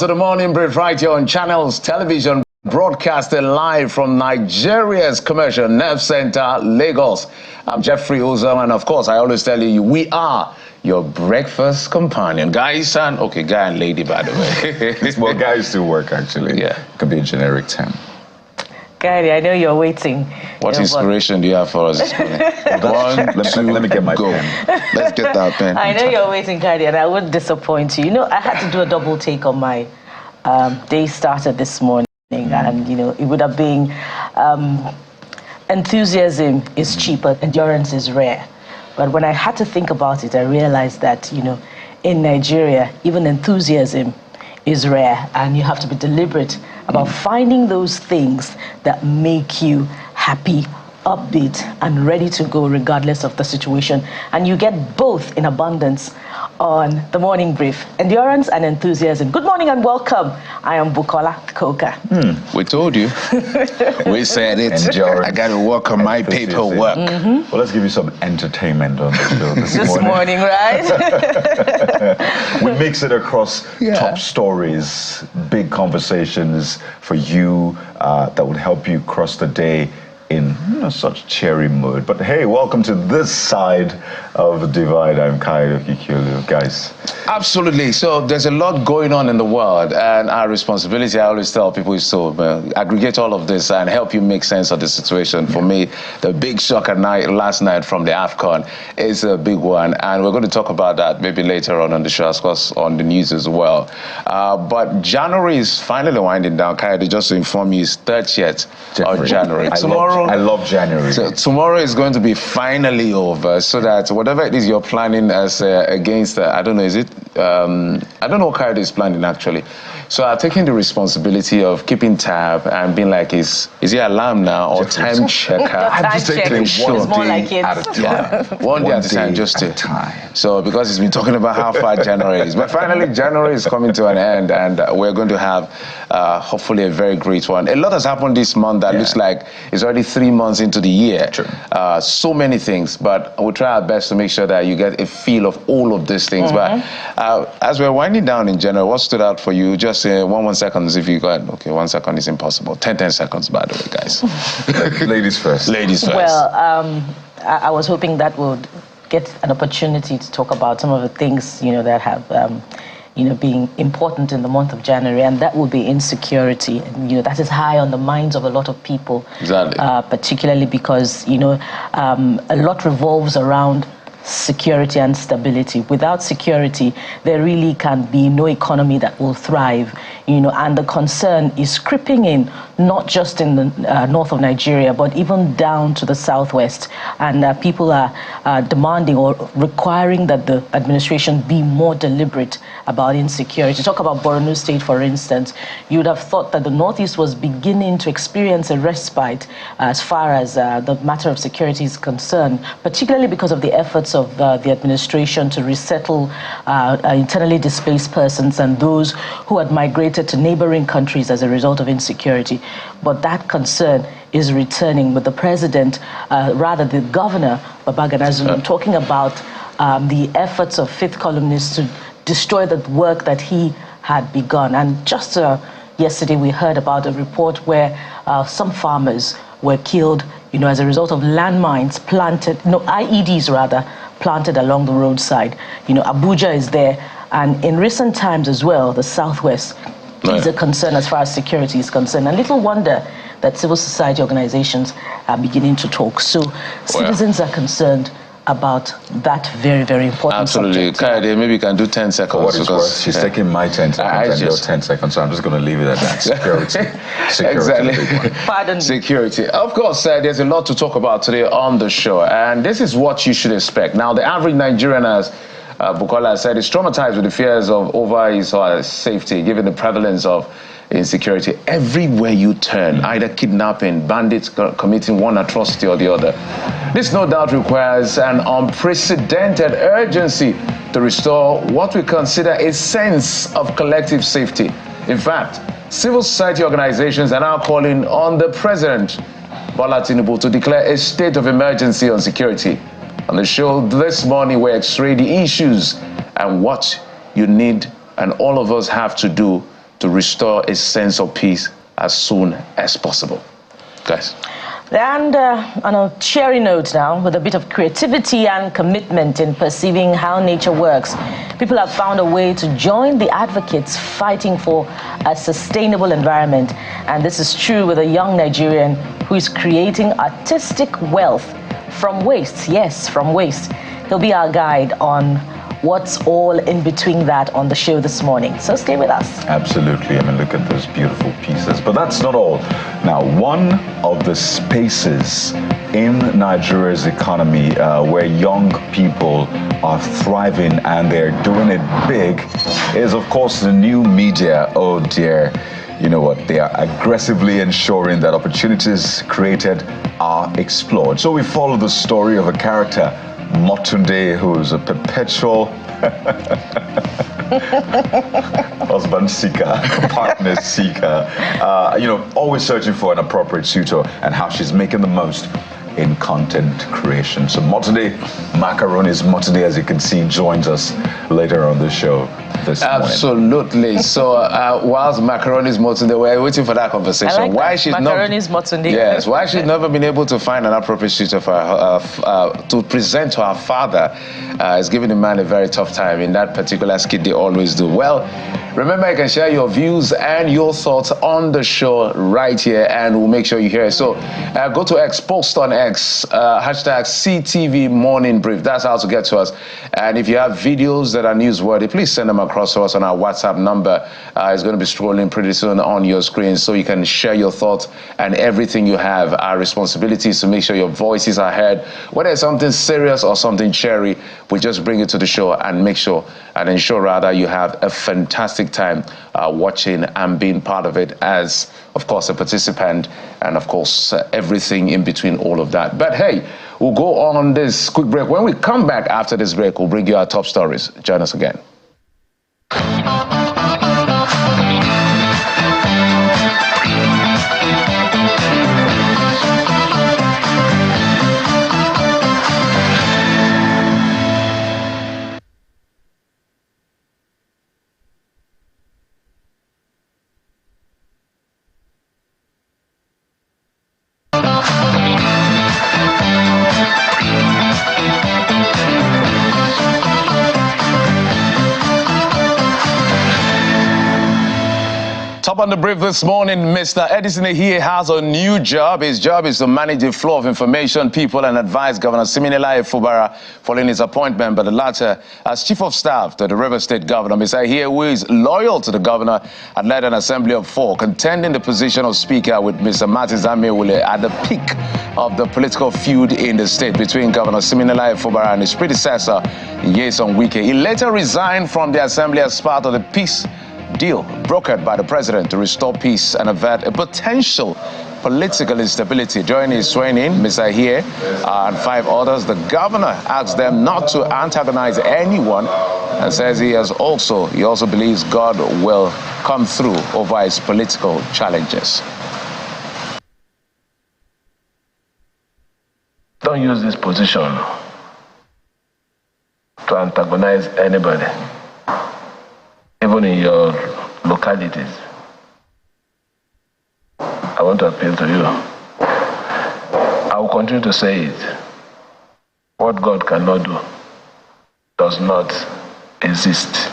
to the Morning Brief right here on Channels Television, broadcasting live from Nigeria's commercial nerve center, Lagos. I'm Jeffrey Ozone, and of course, I always tell you, we are your breakfast companion. Guys and, okay, guy and lady, by the way. Well, guys do work, actually. Yeah. It could be a generic term. Gary, I know you're waiting. What inspiration do you have for us this morning? Let me get my pen. Let's get that pen. I know you're waiting, Gary, and I wouldn't disappoint you. You know, I had to do a double take on my day started this morning, and, you know, it would have been enthusiasm is cheap, but endurance is rare. But when I had to think about it, I realized that, you know, in Nigeria, even enthusiasm is rare, and you have to be deliberate about finding those things that make you happy, upbeat, and ready to go regardless of the situation. And you get both in abundance on the Morning Brief, endurance and enthusiasm. Good morning and welcome. I am Bukola Koka. We told you. We said it. Endurance. I got to work on my paperwork. Well, let's give you some entertainment on the show this morning, right? We mix it across top stories, big conversations for you that would help you cross the day in such cheery mood. But hey, welcome to this side of the divide. I'm Kaio Kikulu, guys. Absolutely. So there's a lot going on in the world, and our responsibility, I always tell people, is to aggregate all of this and help you make sense of the situation. For me, the big shock last night from the AFCON is a big one, and we're going to talk about that maybe later on the show, of course, on the news as well. But January is finally winding down. Kaio, just to inform you, it's 30th of January. I love January. So tomorrow is going to be finally over, so that whatever it is you're planning as against, I don't know, is it? I don't know what Kaio is planning actually. So I'm taking the responsibility of keeping tab and being like, is it alarm now or time checker? I'm just taking one day at a time. One day at a time, just to. So because it's been talking about how far January is, but finally January is coming to an end, and we're going to have hopefully a very great one. A lot has happened this month that looks like it's already 3 months into the year. True. So many things, but we'll try our best to make sure that you get a feel of all of these things. But as we're winding down in general, what stood out for you? Just 1 second, if you got, okay, 1 second is impossible. 10 seconds, by the way, guys. Ladies first. Ladies first. Well, I was hoping that would get an opportunity to talk about some of the things, you know, that have, being important in the month of January, and that would be insecurity. And, you know, that is high on the minds of a lot of people. Exactly. Particularly because, you know, a lot revolves around security and stability. Without security, there really can be no economy that will thrive, you know, and the concern is creeping in, not just in the north of Nigeria, but even down to the southwest. And people are demanding or requiring that the administration be more deliberate about insecurity. Talk about Borno State, for instance. You would have thought that the Northeast was beginning to experience a respite as far as the matter of security is concerned, particularly because of the efforts of the administration to resettle internally displaced persons and those who had migrated to neighboring countries as a result of insecurity. But that concern is returning, with the president, rather the governor, Babagana Zulum, talking about the efforts of fifth columnists to destroy the work that he had begun. And just yesterday we heard about a report where some farmers were killed, you know, as a result of landmines planted, no, IEDs rather, planted along the roadside. You know, Abuja is there, and in recent times as well, the Southwest is a concern as far as security is concerned. And little wonder that civil society organizations are beginning to talk. So citizens are concerned about that very, very important Absolutely. subject. Kaio, maybe you can do 10 seconds. For what it's worth, she's taking my 10 seconds and your 10 seconds, so I'm just going to leave it at that. Security. Exactly. Pardon me. Security. Of course, there's a lot to talk about today on the show, and this is what you should expect. Now, the average Nigerian, as Bukola said, is traumatized with the fears of over his safety, given the prevalence of insecurity everywhere you turn, either kidnapping, bandits committing one atrocity or the other. This no doubt requires an unprecedented urgency to restore what we consider a sense of collective safety. In fact, civil society organizations are now calling on the President, Bola Tinubu, to declare a state of emergency on security. On the show this morning, we x-ray the issues and what you need and all of us have to do to restore a sense of peace as soon as possible. Guys. And on a cheery note now, with a bit of creativity and commitment in perceiving how nature works, people have found a way to join the advocates fighting for a sustainable environment. And this is true with a young Nigerian who is creating artistic wealth from waste. Yes, from waste. He'll be our guide on what's all in between that on the show this morning. So stay with us. Absolutely. I mean, look at those beautiful pieces. But that's not all. Now, one of the spaces in Nigeria's economy where young people are thriving and they're doing it big is, of course, the new media. Oh, dear. You know what? They are aggressively ensuring that opportunities created are explored. So we follow the story of a character, Motunde, who's a perpetual husband seeker, partner seeker, always searching for an appropriate suitor, and how she's making the most in content creation. So Motunde, Macaroni's Motunde, as you can see, joins us later on the show this morning. Absolutely. So whilst Macaroni's Motunde, we're waiting for that conversation. I like why that. She's Macaroni's Motunde. Yes, why she's never been able to find an appropriate suitor for her, to present to her father is giving the man a very tough time. In that particular skit, they always do. Well, remember, you can share your views and your thoughts on the show right here, and we'll make sure you hear it. So go to X, post on X, hashtag CTV Morning Brief. That's how to get to us. And if you have videos that are newsworthy, please send them across to us on our WhatsApp number. It's going to be scrolling pretty soon on your screen, so you can share your thoughts and everything you have. Our responsibility is to make sure your voices are heard. Whether it's something serious or something cheery, we just bring it to the show and make sure and ensure rather you have a fantastic time watching and being part of it as, of course, a participant, and of course everything in between all of that. But hey, we'll go on this quick break. When we come back after this break, we'll bring you our top stories. Join us again. Top on the brief this morning, Mr. Edison here has a new job. His job is to manage the flow of information, people, and advise Governor Siminalayi Fubara following his appointment by the latter as Chief of Staff to the Rivers State Governor. Mr. Here, who is loyal to the governor, had led an assembly of 4, contending the position of Speaker with Mr. Martins Amewule at the peak of the political feud in the state between Governor Siminalayi Fubara and his predecessor, Nyesom Wike. He later resigned from the assembly as part of the peace deal brokered by the president to restore peace and avert a potential political instability. During his swearing-in, Mr. Here and 5 others, the governor asked them not to antagonize anyone and says he also believes God will come through over his political challenges. Don't use this position to antagonize anybody, even in your localities. I want to appeal to you. I will continue to say it. What God cannot do does not exist.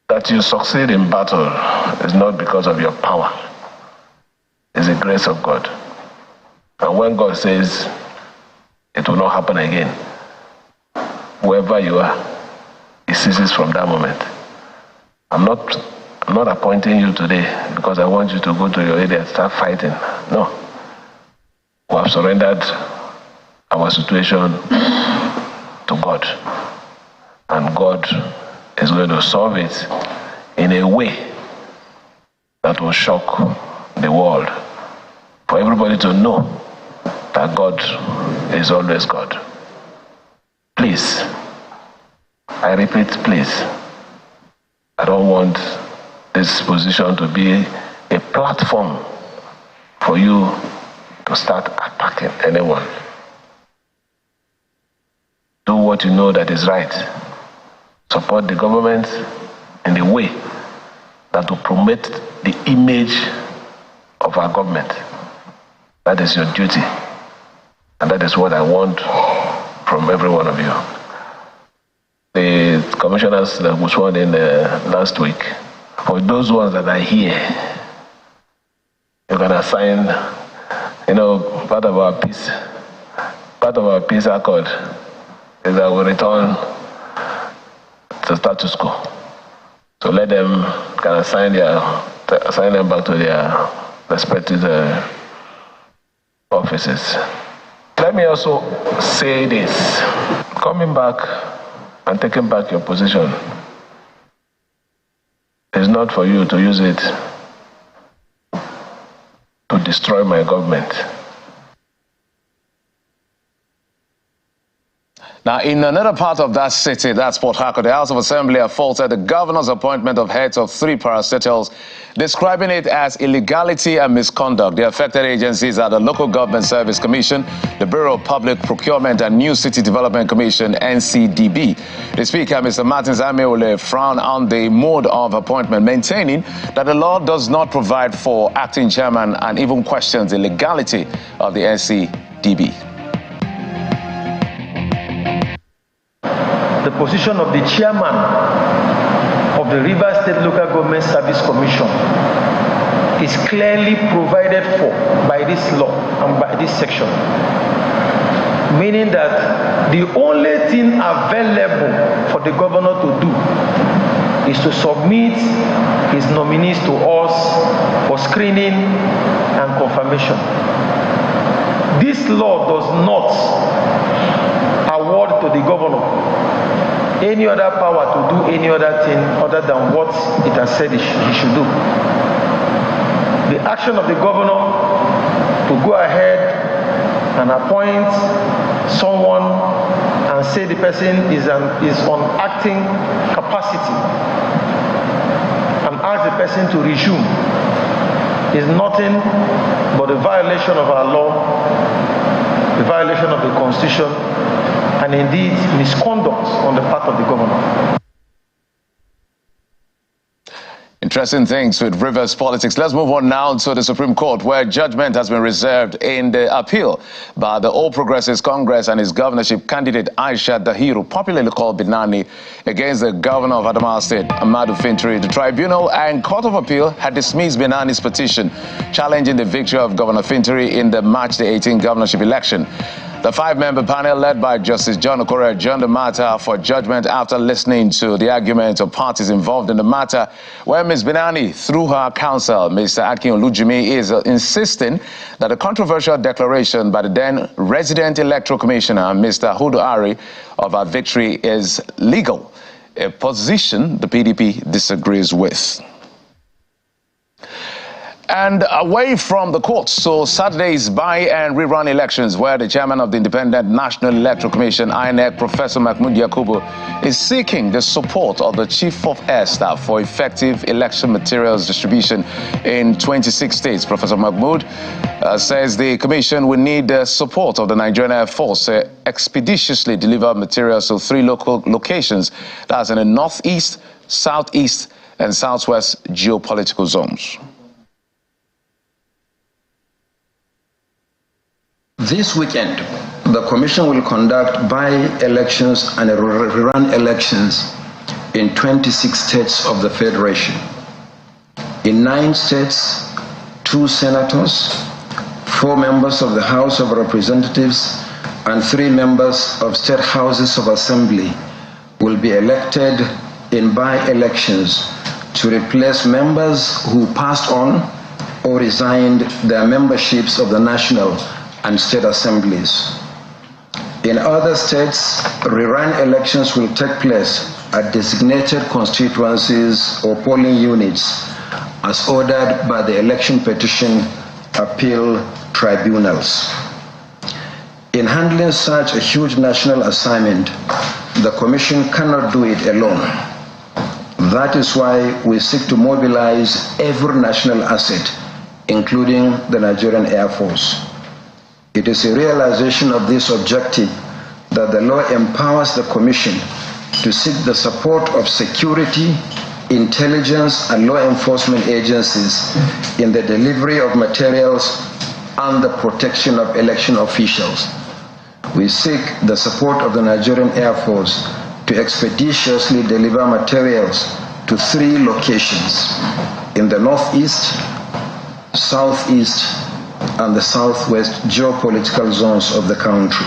That you succeed in battle is not because of your power. It's the grace of God. And when God says it will not happen again, wherever you are, it ceases from that moment. I'm not appointing you today because I want you to go to your area and start fighting. No. We have surrendered our situation to God. And God is going to solve it in a way that will shock the world. For everybody to know that God is always God. Please, I repeat, please, I don't want this position to be a platform for you to start attacking anyone. Do what you know that is right support the government in a way that will promote the image of our government. That is your duty. And that is what I want from every one of you. The commissioners that was sworn in last week, for those ones that are here, you can assign, part of our peace accord is that we return to status quo. So let them can assign them back to their respective offices. Let me also say this. Coming back and taking back your position is not for you to use it to destroy my government. Now, in another part of that city, that's Port Harcourt, the House of Assembly have faulted the governor's appointment of heads of 3 parastatals, describing it as illegality and misconduct. The affected agencies are the Local Government Service Commission, the Bureau of Public Procurement and New City Development Commission, NCDB. The Speaker, Mr. Martins Ameole, frowned on the mode of appointment, maintaining that the law does not provide for acting chairman and even questions the legality of the NCDB. The position of the chairman of the Rivers State Local Government Service Commission is clearly provided for by this law and by this section, meaning that the only thing available for the governor to do is to submit his nominees to us for screening and confirmation. This law does not award to the governor any other power to do any other thing other than what it has said he should do. The action of the governor to go ahead and appoint someone and say the person is on acting capacity and ask the person to resume is nothing but a violation of our law, the violation of the Constitution, and indeed misconduct on the part of the governor. Interesting things with Rivers politics. Let's move on now to the Supreme Court, where judgment has been reserved in the appeal by the All Progressives Congress and his governorship candidate Aisha Dahiru, popularly called Binani, against the governor of Adamawa State, Ahmadu Fintiri. The tribunal and Court of Appeal had dismissed Binani's petition, challenging the victory of Governor Fintiri in the March the 18th governorship election. The 5-member panel, led by Justice John Okoro, adjourned the matter for judgment after listening to the arguments of parties involved in the matter, where Ms. Binani, through her counsel, Mr. Akin Olujimi, is insisting that a controversial declaration by the then resident electoral commissioner, Mr. Hudu Ari, of her victory is legal, a position the PDP disagrees with. And away from the courts, so Saturday's by and rerun elections, where the chairman of the Independent National Electoral Commission, INEC, Professor Mahmoud Yakubu, is seeking the support of the Chief of Air Staff for effective election materials distribution in 26 states. Professor Mahmoud says the commission will need the support of the Nigerian Air Force to expeditiously deliver materials to 3 local locations, that's in the northeast, southeast, and southwest geopolitical zones. This weekend, the Commission will conduct by-elections and rerun elections in 26 states of the Federation. In 9 states, 2 senators, 4 members of the House of Representatives, and 3 members of state houses of assembly will be elected in by-elections to replace members who passed on or resigned their memberships of the national and state assemblies. In other states, rerun elections will take place at designated constituencies or polling units as ordered by the election petition appeal tribunals. In handling such a huge national assignment, the Commission cannot do it alone. That is why we seek to mobilize every national asset, including the Nigerian Air Force. It is a realization of this objective that the law empowers the Commission to seek the support of security, intelligence, and law enforcement agencies in the delivery of materials and the protection of election officials. We seek the support of the Nigerian Air Force to expeditiously deliver materials to 3 locations in the northeast, southeast, and the southwest geopolitical zones of the country.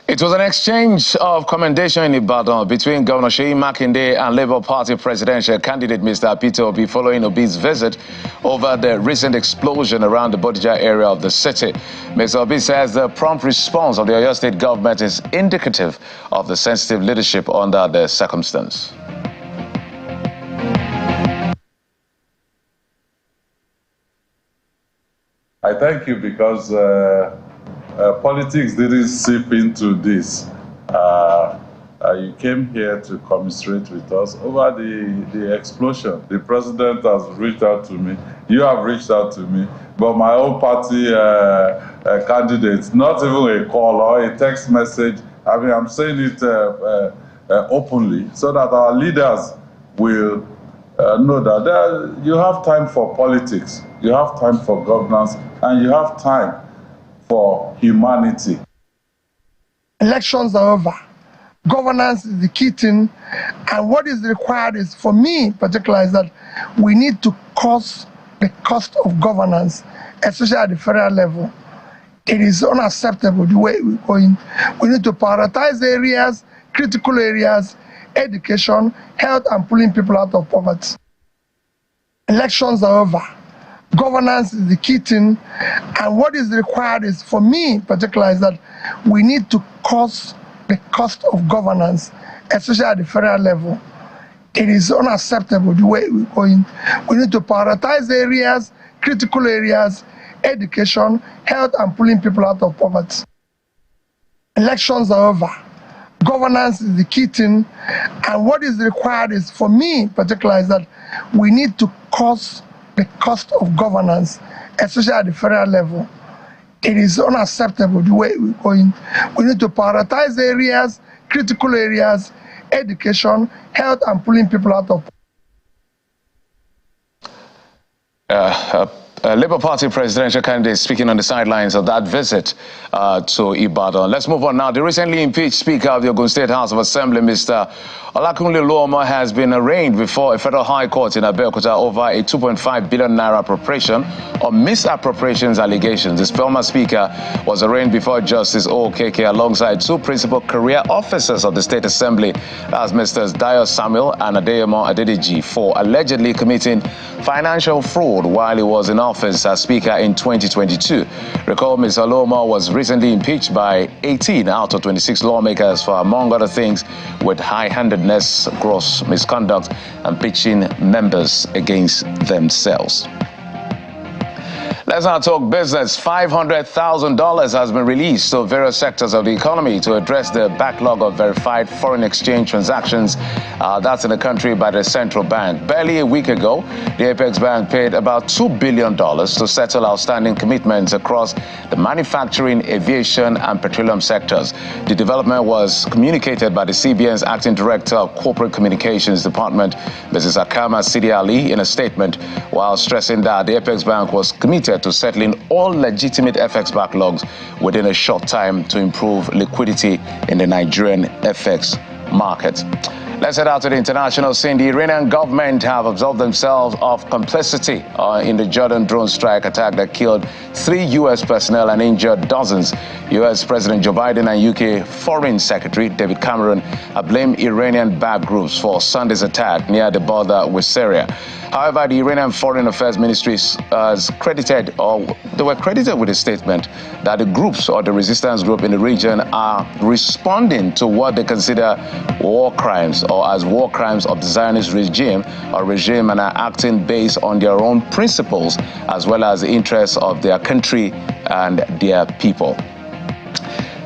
It was an exchange of commendation in Ibadan between Governor Seyi Makinde and Labour Party presidential candidate Mr. Peter Obi following Obi's visit over the recent explosion around the Bodija area of the city. Mr. Obi says the prompt response of the Oyo State government is indicative of the sensitive leadership under the circumstance. I thank you because politics didn't seep into this. You came here to commiserate with us over the explosion. The president has reached out to me. You have reached out to me. But my own party candidates, not even a call or a text message. I mean, I'm saying it openly so that our leaders will know that you have time for politics, you have time for governance, and you have time for humanity. Elections are over. Governance is the key thing. And what is required is, for me in particular, is that we need to cut the cost of governance, especially at the federal level. It is unacceptable the way we're going. We need to prioritize areas, critical areas, education, health, and pulling people out of poverty. Elections are over. Governance is the key thing. And what is required is, for me in particular, is that we need to cut the cost of governance, especially at the federal level. It is unacceptable the way we're going. We need to prioritize areas, critical areas, education, health, and pulling people out of poverty. Elections are over. Governance is the key thing. And what is required is, for me in particular, is that we need to cut the cost of governance, especially at the federal level. It is unacceptable the way we're going. We need to prioritize areas, critical areas, education, health, and pulling people out of Labour Party presidential candidate speaking on the sidelines of that visit to Ibadan. Let's move on now. The recently impeached Speaker of the Ogun State House of Assembly, Mr. Olakunle Oluomo, has been arraigned before a federal high court in Abeokuta over a 2.5 billion naira appropriation or misappropriations allegations. The former speaker was arraigned before Justice O.K.K. alongside 2 principal career officers of the State Assembly, that's Mr. Dio Samuel and Adeyemo Adedeji, for allegedly committing financial fraud while he was in office as Speaker in 2022. Recall, Mr. Oluomo was recently impeached by 18 out of 26 lawmakers for, among other things, with high-handedness, gross misconduct, and pitching members against themselves. Let's now talk business. $500,000 has been released to various sectors of the economy to address the backlog of verified foreign exchange transactions that's in the country by the central bank. Barely a week ago, the Apex Bank paid about $2 billion to settle outstanding commitments across the manufacturing, aviation, and petroleum sectors. The development was communicated by the CBN's Acting Director of Corporate Communications Department, Mrs. Akama Sidi Ali, in a statement, while stressing that the Apex Bank was committed to settling all legitimate FX backlogs within a short time to improve liquidity in the Nigerian FX market. Let's head out to the international scene. The Iranian government have absolved themselves of complicity in the Jordan drone strike attack that killed 3 U.S. personnel and injured dozens. U.S. President Joe Biden and UK Foreign Secretary David Cameron have blamed Iranian-backed groups for Sunday's attack near the border with Syria. However, the Iranian Foreign Affairs Ministry has credited, or they were credited with a statement that the groups or the resistance group in the region are responding to what they consider war crimes or as war crimes of the Zionist regime and are acting based on their own principles as well as the interests of their country and their people.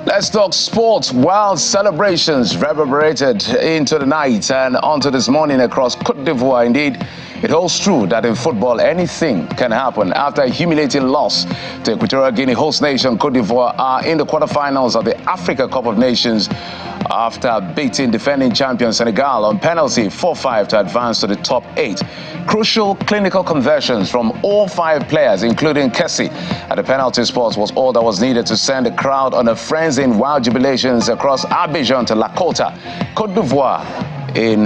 Let's talk sports. Wild celebrations reverberated into the night and onto this morning across Côte d'Ivoire. Indeed, it holds true that in football, anything can happen. After a humiliating loss to Equatorial Guinea, host nation Côte d'Ivoire are in the quarterfinals of the Africa Cup of Nations after beating defending champion Senegal on penalty 4-5 to advance to the top 8. Crucial clinical conversions from all 5 players, including Kessie, at the penalty spot was all that was needed to send the crowd on a frenzy in wild jubilations across Abidjan to Lakota. Côte d'Ivoire in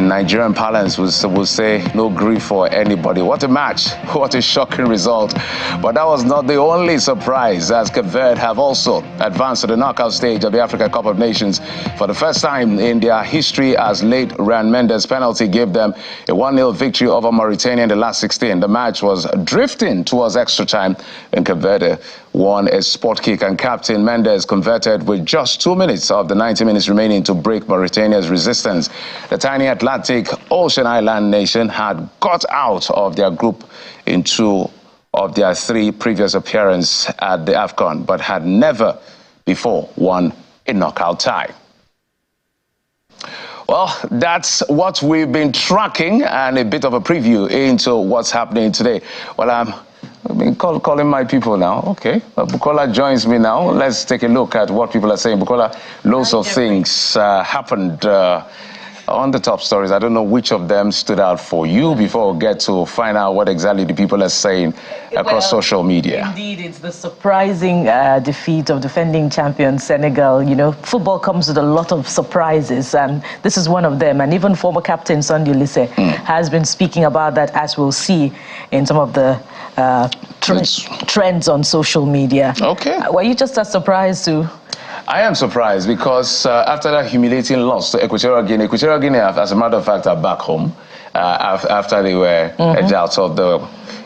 Nigerian parlance will say no grief for anybody. What a match, what a shocking result. But that was not the only surprise, as Cape Verde have also advanced to the knockout stage of the Africa Cup of Nations for the first time in their history, as late Ryan Mendes' penalty gave them a 1-0 victory over Mauritania in the last 16. The match was drifting towards extra time when Cape Verde won a spot kick, and Captain Mendes converted with just 2 minutes of the 90 minutes remaining to break Mauritania's resistance. The tiny Atlantic Ocean Island nation had got out of their group in 2 of their 3 previous appearances at the AFCON, but had never before won a knockout tie. Well, that's what we've been tracking, and a bit of a preview into what's happening today. Well, I've been calling my people now. Okay, Bukola joins me now. Let's take a look at what people are saying. Bukola, loads of things happened on the top stories. I don't know which of them stood out for you before we get to find out what exactly the people are saying across social media. Indeed, it's the surprising defeat of defending champion Senegal. You know, football comes with a lot of surprises, and this is one of them. And even former captain Sunday Olise has been speaking about that, as we'll see in some of the trends on social media. Okay. Were you just as surprised too? I am surprised because after that humiliating loss to Equatorial Guinea, as a matter of fact, are back home after they were edged out of the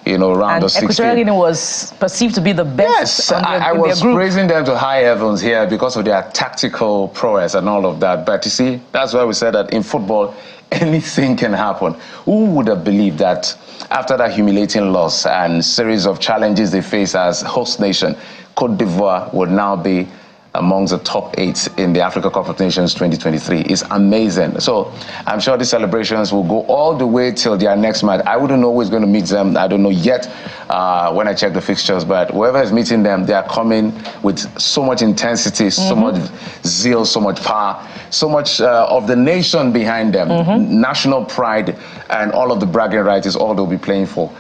round of 16. Equatorial Guinea was perceived to be the best. Yes, I was praising them to high heavens here because of their tactical prowess and all of that. But you see, that's why we said that in football, anything can happen. Who would have believed that after that humiliating loss and series of challenges they face as host nation, Côte d'Ivoire would now be amongst the top 8 in the Africa Cup of Nations 2023. It's amazing. So I'm sure these celebrations will go all the way till their next match. I wouldn't know who's going to meet them. I don't know yet when I check the fixtures, but whoever is meeting them, they are coming with so much intensity, so much zeal, so much power, so much of the nation behind them, national pride, and all of the bragging rights is all they'll be playing for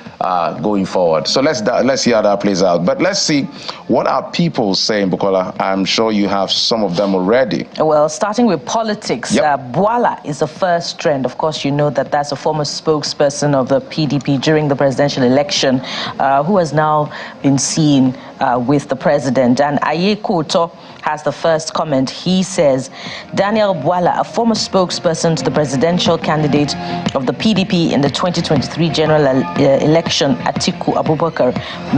going forward. So let's see how that plays out. But let's see what are people saying, Bukola. I'm sure you have some of them already. Well, starting with politics, Bwala is the first trend. Of course, you know that that's a former spokesperson of the PDP during the presidential election, who has now been seen with the president. And Aye Koto has the first comment. He says, Daniel Bwala, a former spokesperson to the presidential candidate of the PDP in the 2023 general election, Atiku Abubakar,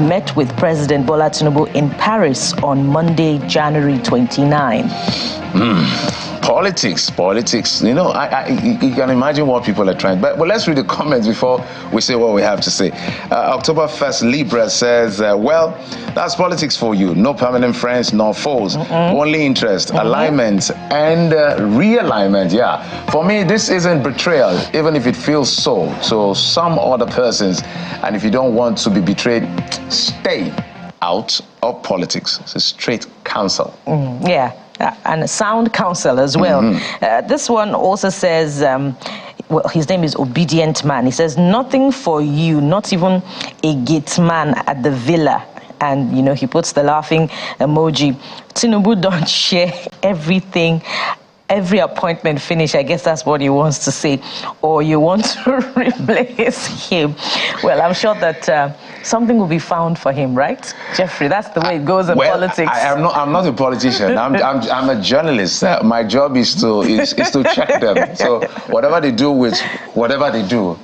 met with President Bola Tinubu in Paris on Monday, January 29. Politics. You know, you can imagine what people are trying. But let's read the comments before we say what we have to say. October 1st Libra says, well, that's politics for you. No permanent friends, nor foes. Only interest, alignment, and realignment. Yeah. For me, this isn't betrayal, even if it feels so to some other persons. And if you don't want to be betrayed, stay out of politics. It's a straight counsel. Yeah. And a sound counsel as well. This one also says, well, his name is Obedient Man. He says, nothing for you, not even a gate man at the villa. And, you know, he puts the laughing emoji. Tinubu don't share everything. Every appointment finish, I guess that's what he wants to say. Or you want to replace him. Well, I'm sure that something will be found for him, right, Jeffrey? That's the way it goes in politics. I'm not a politician. I'm a journalist. My job is to check them. So whatever they do with whatever they do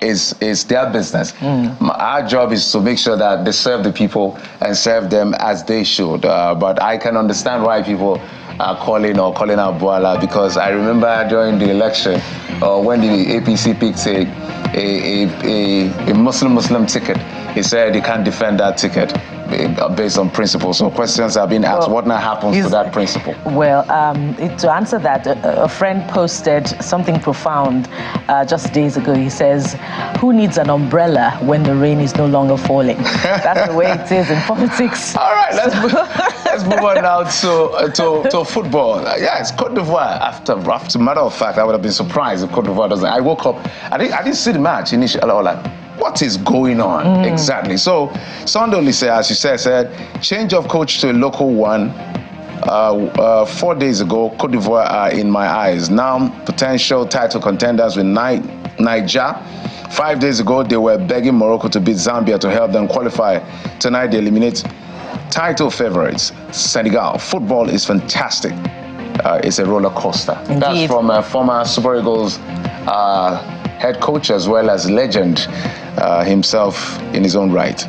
is their business. Our job is to make sure that they serve the people and serve them as they should. But I can understand why people are calling out Bwala, because I remember during the election when the APC picked a Muslim ticket, he said he can't defend that ticket based on principle. So questions are being asked. What now happens to that principle? Well, to answer that, a friend posted something profound just days ago. He says, who needs an umbrella when the rain is no longer falling? That's the way it is in politics. All right, let's move on now to football. Yeah, it's Cote d'Ivoire. After matter of fact, I would have been surprised if Cote d'Ivoire doesn't. I woke up, I didn't see the match initially. I was like, what is going on exactly? So Sunday Olise, as you said, change of coach to a local one. 4 days ago, Cote d'Ivoire are in my eyes now potential title contenders with Niger. 5 days ago, they were begging Morocco to beat Zambia to help them qualify. Tonight, they eliminate title favorites, Senegal. Football is fantastic. It's a roller coaster. Indeed. That's from former Super Eagles head coach as well as legend himself in his own right.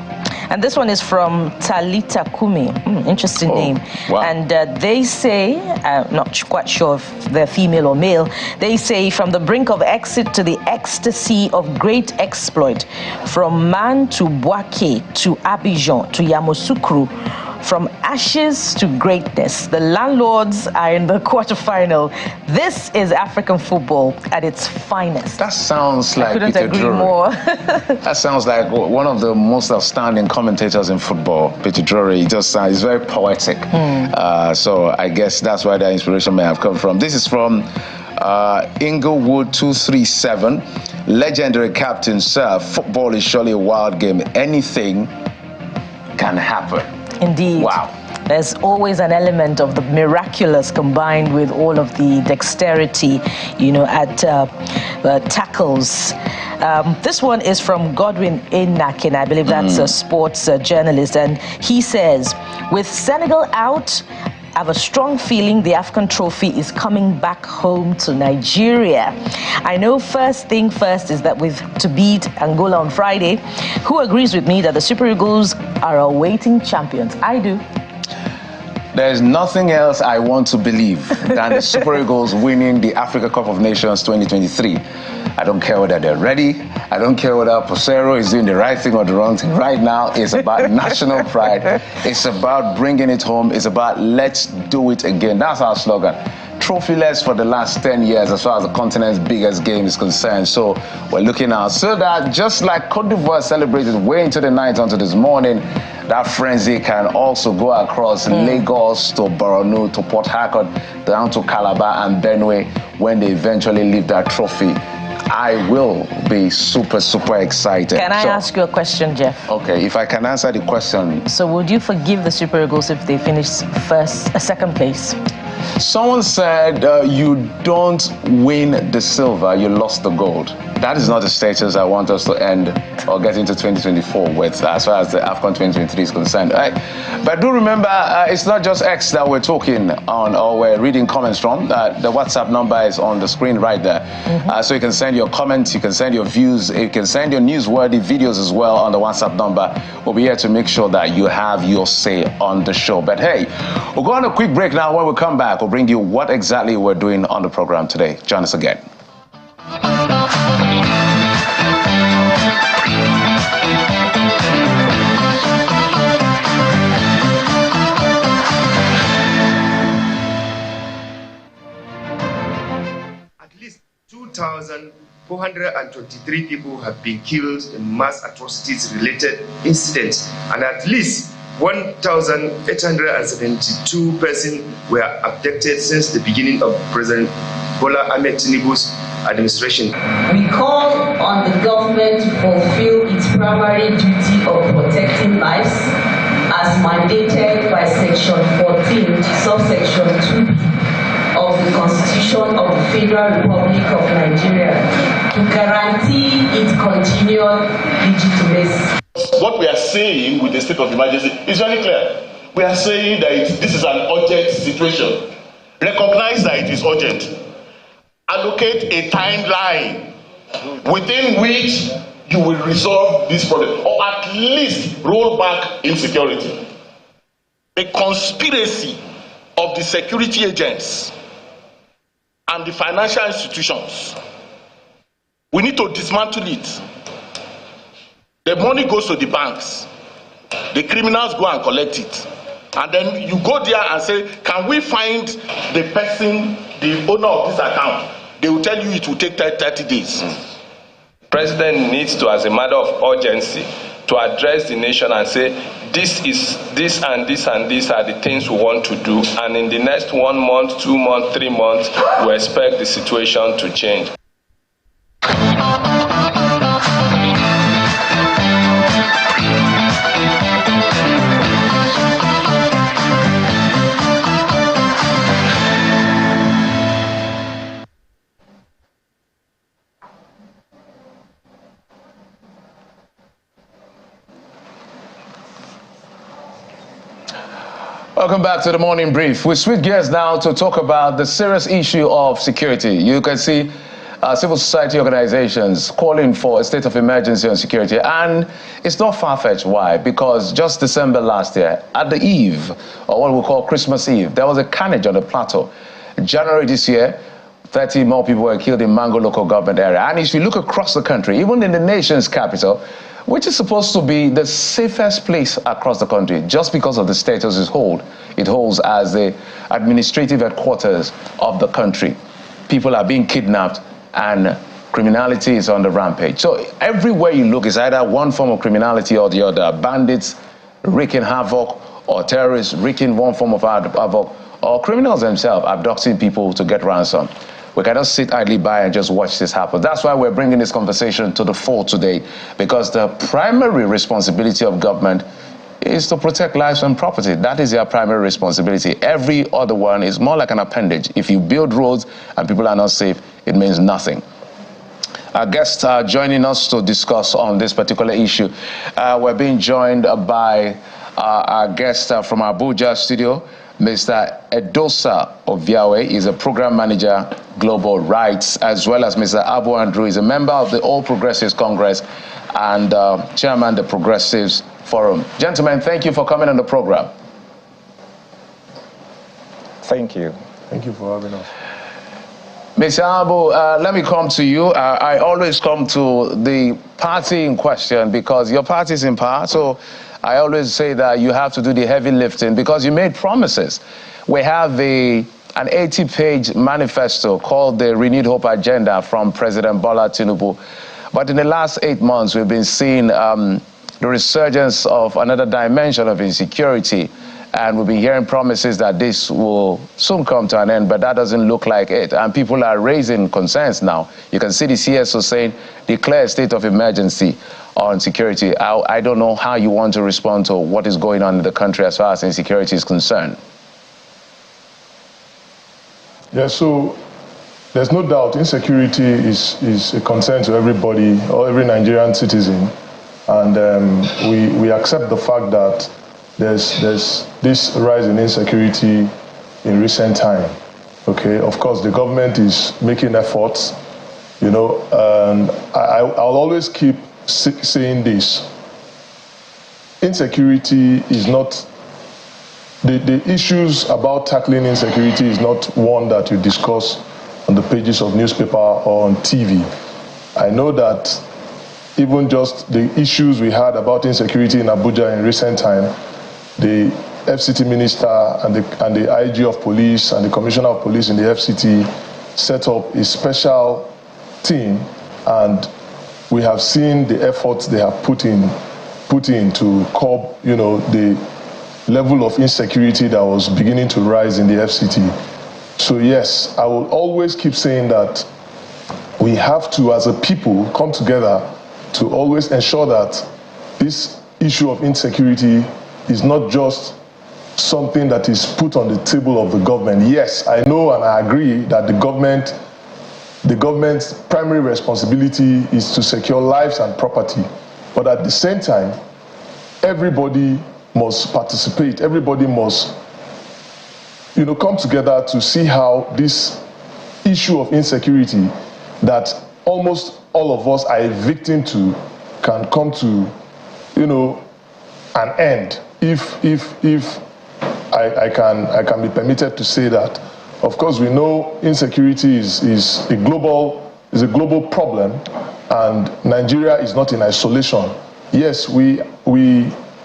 And this one is from Talita Kumi. Interesting name. Wow. And they say, not quite sure if they're female or male, they say from the brink of exit to the ecstasy of great exploit, from Man to Bouaké to Abidjan to Yamoussoukro, from ashes to greatness, the landlords are in the quarterfinal. This is African football at its finest. That sounds like I couldn't Peter agree Drury. more. That sounds like one of the most outstanding commentators in football, Peter Drury. He just he's very poetic. So I guess that's where the inspiration may have come from. This is from Inglewood 237. Legendary captain, sir. Football is surely a wild game. Anything can happen. Indeed. Wow. There's always an element of the miraculous combined with all of the dexterity, at tackles. This one is from Godwin Enakin. I believe that's a sports journalist. And he says, with Senegal out, I have a strong feeling the AFCON trophy is coming back home to Nigeria. I know first thing first is that to beat Angola on Friday. Who agrees with me that the Super Eagles are awaiting champions? I do. There's nothing else I want to believe than the Super Eagles winning the Africa Cup of Nations 2023. I don't care whether they're ready. I don't care whether Posero is doing the right thing or the wrong thing. Right now, it's about national pride. It's about bringing it home. It's about let's do it again. That's our slogan. Trophyless for the last 10 years as far as the continent's biggest game is concerned. So we're looking out so that just like Cote d'Ivoire celebrated way into the night until this morning, that frenzy can also go across Lagos to Borno to Port Harcourt down to Calabar and Benue when they eventually leave that trophy. I will be super, super excited. Can I ask you a question, Jeff? Okay, if I can answer the question. So would you forgive the Super Eagles if they finish second place? Someone said you don't win the silver, you lost the gold. That is not the status I want us to end or get into 2024 with as far as the AFCON 2023 is concerned. Right? But do remember, it's not just X that we're talking on or we're reading comments from. The WhatsApp number is on the screen right there. So you can send your comments, you can send your views, you can send your newsworthy videos as well on the WhatsApp number. We'll be here to make sure that you have your say on the show. But hey, we'll go on a quick break now. When we come back, we'll bring you what exactly we're doing on the program today. Join us again. At least 2,423 people have been killed in mass atrocities-related incidents, and at least 1,872 persons were abducted since the beginning of President Bola Ahmed Tinubu's administration. We call on the government to fulfill its primary duty of protecting lives as mandated by Section 14, subsection 2B of the Constitution of the Federal Republic of Nigeria to guarantee its continued legitimacy. What we are saying with the state of emergency is very clear. We are saying that this is an urgent situation. Recognize that it is urgent. Allocate a timeline within which you will resolve this problem, or at least roll back insecurity. The conspiracy of the security agents and the financial institutions, we need to dismantle it. The money goes to the banks. The criminals go and collect it. And then you go there and say, can we find the person, the owner of this account? They will tell you it will take 30 days. President needs to, as a matter of urgency, to address the nation and say, this and this are the things we want to do. And in the next 1 month, 2 months, 3 months, we expect the situation to change. Welcome back to the morning brief. We switch gears now to talk about the serious issue of security. You can see civil society organizations calling for a state of emergency on security, and it's not far-fetched. Why? Because just December last year, at the eve, or what we call Christmas Eve, there was a carnage on the plateau. January this year, 30 more people were killed in Mango local government area. And if you look across the country, even in the nation's capital, which is supposed to be the safest place across the country, just because of the status it holds as the administrative headquarters of the country. People are being kidnapped and criminality is on the rampage. So everywhere you look is either one form of criminality or the other. Bandits wreaking havoc, or terrorists wreaking one form of havoc, or criminals themselves abducting people to get ransom. We cannot sit idly by and just watch this happen. That's why we're bringing this conversation to the fore today, because the primary responsibility of government is to protect lives and property. That is their primary responsibility. Every other one is more like an appendage. If you build roads and people are not safe, it means nothing. Our guests are joining us to discuss on this particular issue. We're being joined by our guest from Abuja studio, Mr. Edosa Oviawe is a program manager, Global Rights, as well as Mr. Abu Andrew is a member of the All Progressives Congress and chairman of the Progressives Forum. Gentlemen, thank you for coming on the program. Thank you. Thank you for having us. Mr. Abu, let me come to you. I always come to the party in question because your party is in power. So I always say that you have to do the heavy lifting because you made promises. We have an 80-page manifesto called the Renewed Hope Agenda from President Bola Tinubu. But in the last 8 months, we've been seeing the resurgence of another dimension of insecurity. And we've been hearing promises that this will soon come to an end, but that doesn't look like it. And people are raising concerns now. You can see the CSO saying, declare a state of emergency on security. I don't know how you want to respond to what is going on in the country as far as insecurity is concerned. Yeah, so there's no doubt insecurity is a concern to everybody, or every Nigerian citizen. And we accept the fact that there's this rise in insecurity in recent time. Okay, of course, the government is making efforts, you know, and I'll always keep saying this. Insecurity is not, the issues about tackling insecurity is not one that you discuss on the pages of newspaper or on TV. I know that even just the issues we had about insecurity in Abuja in recent time, the FCT minister and the IG of police and the commissioner of police in the FCT set up a special team, and we have seen the efforts they have put in to curb, you know, the level of insecurity that was beginning to rise in the FCT. So yes, I will always keep saying that we have to, as a people, come together to always ensure that this issue of insecurity is not just something that is put on the table of the government. Yes, I know and I agree that the government's primary responsibility is to secure lives and property. But at the same time, everybody must participate. Everybody must, you know, come together to see how this issue of insecurity that almost all of us are a victim to can come to, you know, an end. If I can be permitted to say that. Of course, we know insecurity is a global problem, and Nigeria is not in isolation. Yes, we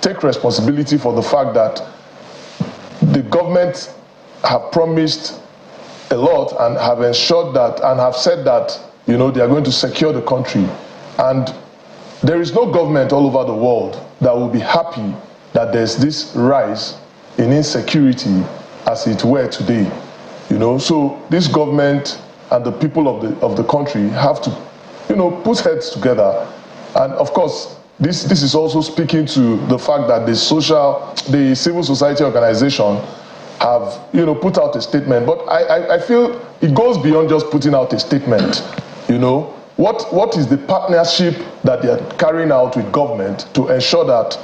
take responsibility for the fact that the government have promised a lot and have ensured that and have said that, they are going to secure the country. And there is no government all over the world that will be happy that there's this rise in insecurity as it were today. So this government and the people of the country have to, put heads together. And of course, this is also speaking to the fact that the civil society organization have, put out a statement. But I feel it goes beyond just putting out a statement. What is the partnership that they are carrying out with government to ensure that,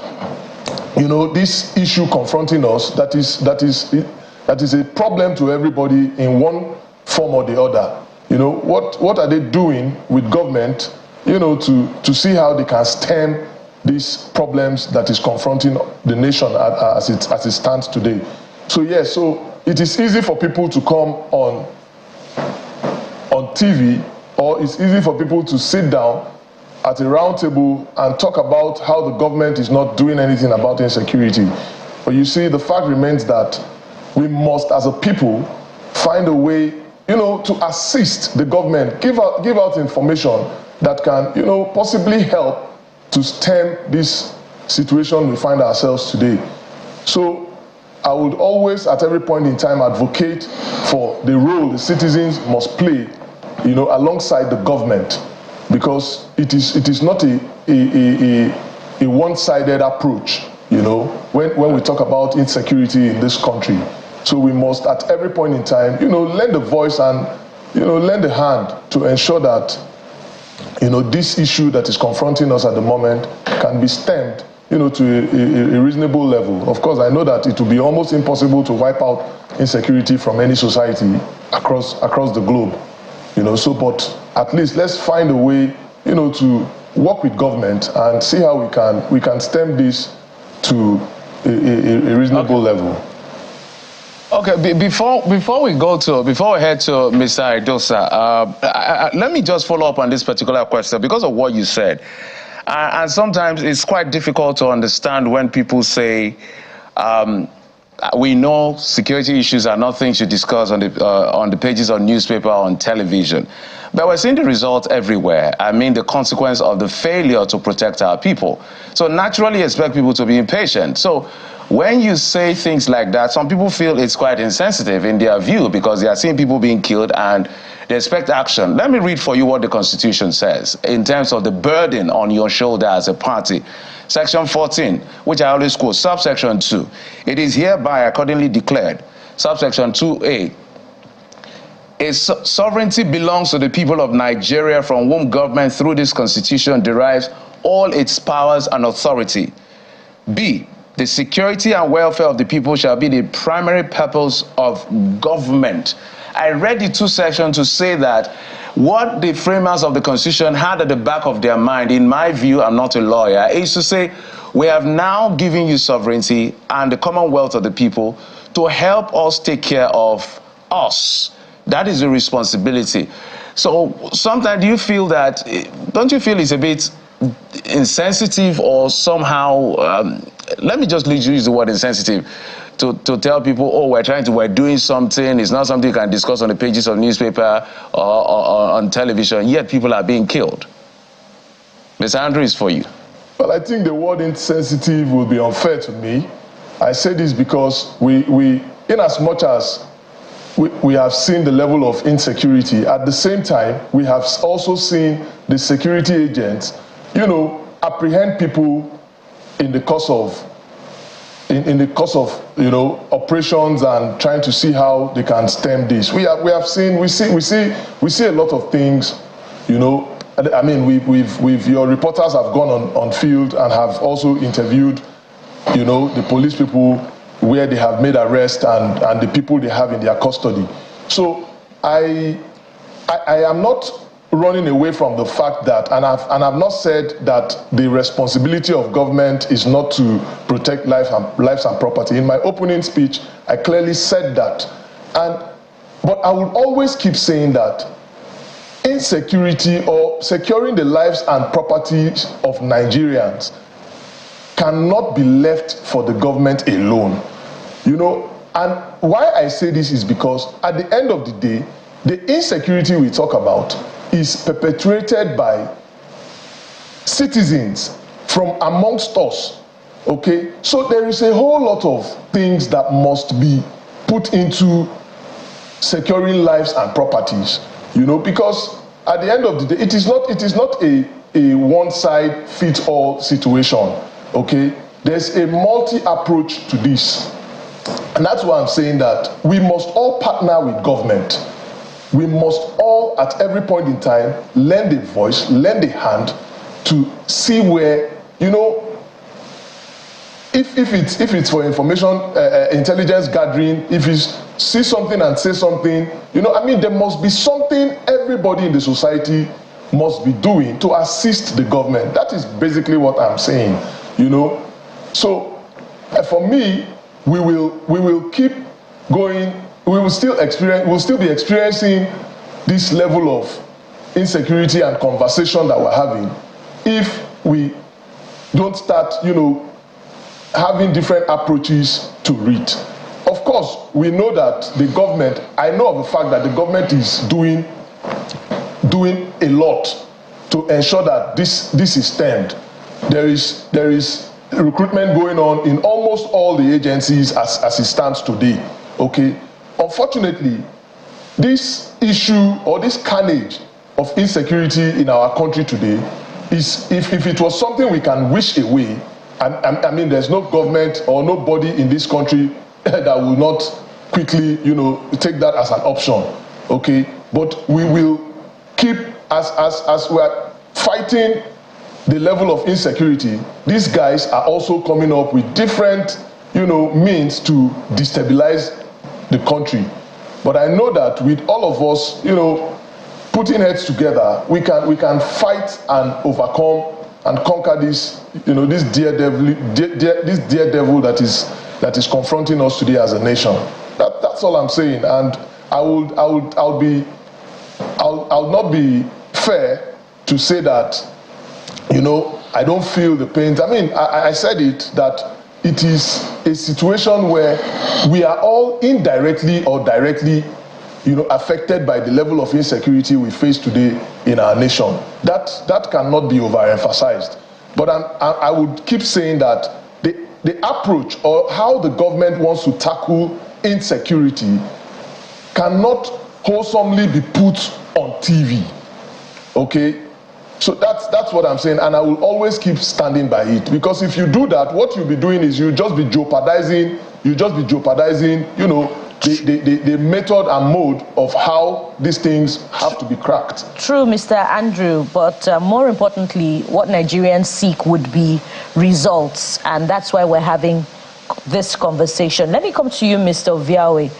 this issue confronting us, that is a problem to everybody in one form or the other. What are they doing with government, to see how they can stem these problems that is confronting the nation as it stands today. So yes, so it is easy for people to come on TV, or it's easy for people to sit down at a round table and talk about how the government is not doing anything about insecurity. But you see, the fact remains that we must, as a people, find a way, to assist the government, give out information that can, possibly help to stem this situation we find ourselves today. So I would always, at every point in time, advocate for the role the citizens must play, alongside the government, because it is not a one-sided approach, when we talk about insecurity in this country. So we must, at every point in time, lend a voice and, lend a hand to ensure that, this issue that is confronting us at the moment can be stemmed, to a reasonable level. Of course, I know that it will be almost impossible to wipe out insecurity from any society across the globe, but at least let's find a way, to work with government and see how we can stem this to a reasonable level. Okay, before we head to Mr. Idosa, let me just follow up on this particular question because of what you said. And sometimes it's quite difficult to understand when people say, we know security issues are not things you discuss on the pages of newspaper or on television. But we're seeing the results everywhere. I mean, the consequence of the failure to protect our people. So naturally expect people to be impatient. So when you say things like that, some people feel it's quite insensitive in their view because they are seeing people being killed and they expect action. Let me read for you what the Constitution says in terms of the burden on your shoulder as a party. Section 14, which I always quote, subsection 2. It is hereby accordingly declared, subsection 2A, its sovereignty belongs to the people of Nigeria, from whom government through this Constitution derives all its powers and authority. B, the security and welfare of the people shall be the primary purpose of government. I read the two sections to say that what the framers of the Constitution had at the back of their mind, in my view, I'm not a lawyer, is to say, we have now given you sovereignty and the commonwealth of the people to help us take care of us. That is a responsibility. So sometimes do you feel that, don't you feel it's a bit insensitive or somehow, let me just use the word insensitive, to tell people, oh, we're doing something, it's not something you can discuss on the pages of newspaper or on television, yet people are being killed. Mr. Andrew, is for you. Well, I think the word insensitive will be unfair to me. I say this because we in as much as we have seen the level of insecurity, at the same time, we have also seen the security agents, apprehend people in the course of operations and trying to see how they can stem this. We see a lot of things, I mean, your reporters have gone on field and have also interviewed, the police people where they have made arrests and the people they have in their custody. So I am not running away from the fact that, and I've not said that the responsibility of government is not to protect lives and property. In my opening speech, I clearly said that. But I would always keep saying that insecurity or securing the lives and property of Nigerians cannot be left for the government alone. You know, and why I say this is because at the end of the day, the insecurity we talk about is perpetuated by citizens from amongst us, okay? So there is a whole lot of things that must be put into securing lives and properties, you know, because at the end of the day, it is not a one-size-fits-all situation, okay? There's a multi-approach to this. And that's why I'm saying that we must all partner with government. We must all, at every point in time, lend a voice, lend a hand to see where, you know, if it's for information, intelligence gathering, if you see something and say something, you know, I mean, there must be something everybody in the society must be doing to assist the government. That is basically what I'm saying, you know. So, for me, we will keep going. We will still be experiencing this level of insecurity and conversation that we're having if we don't start, you know, having different approaches to it. Of course, we know that the government, I know of the fact that the government is doing a lot to ensure that this is stemmed. There is recruitment going on in almost all the agencies as it stands today, okay? Unfortunately, this issue or this carnage of insecurity in our country today is, if it was something we can wish away, I mean, there's no government or nobody in this country that will not quickly, you know, take that as an option, okay? But we will keep, as we're fighting the level of insecurity, these guys are also coming up with different, you know, means to destabilize the country. But I know that with all of us, you know, putting heads together, we can fight and overcome and conquer this, you know, this dear devil that is confronting us today as a nation. That's all I'm saying. And I'll not be fair to say that, you know, I don't feel the pain. I mean, I said it, that it is a situation where we are all indirectly or directly, you know, affected by the level of insecurity we face today in our nation. That cannot be overemphasized. But I would keep saying that the approach or how the government wants to tackle insecurity cannot wholesomely be put on TV, okay? So that's what I'm saying, and I will always keep standing by it, because if you do that, what you'll be doing is you'll just be jeopardizing, you know, the method and mode of how these things have to be cracked. True, Mr. Andrew, but more importantly, what Nigerians seek would be results, and that's why we're having this conversation. Let me come to you, Mr. Oviawe.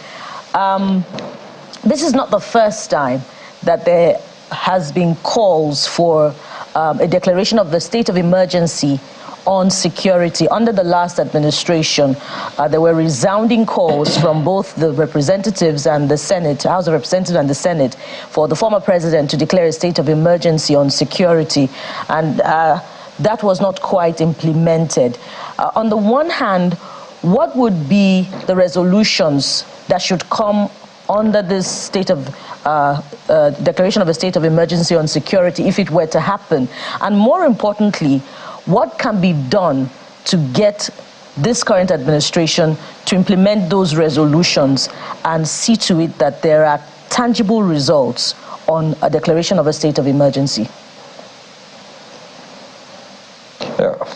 This is not the first time that there has been calls for a declaration of the state of emergency on security. Under the last administration, there were resounding calls from both the representatives and the Senate, House of Representatives and the Senate, for the former president to declare a state of emergency on security. And that was not quite implemented. On the one hand, what would be the resolutions that should come under this state of declaration of a state of emergency on security if it were to happen? And more importantly, what can be done to get this current administration to implement those resolutions and see to it that there are tangible results on a declaration of a state of emergency?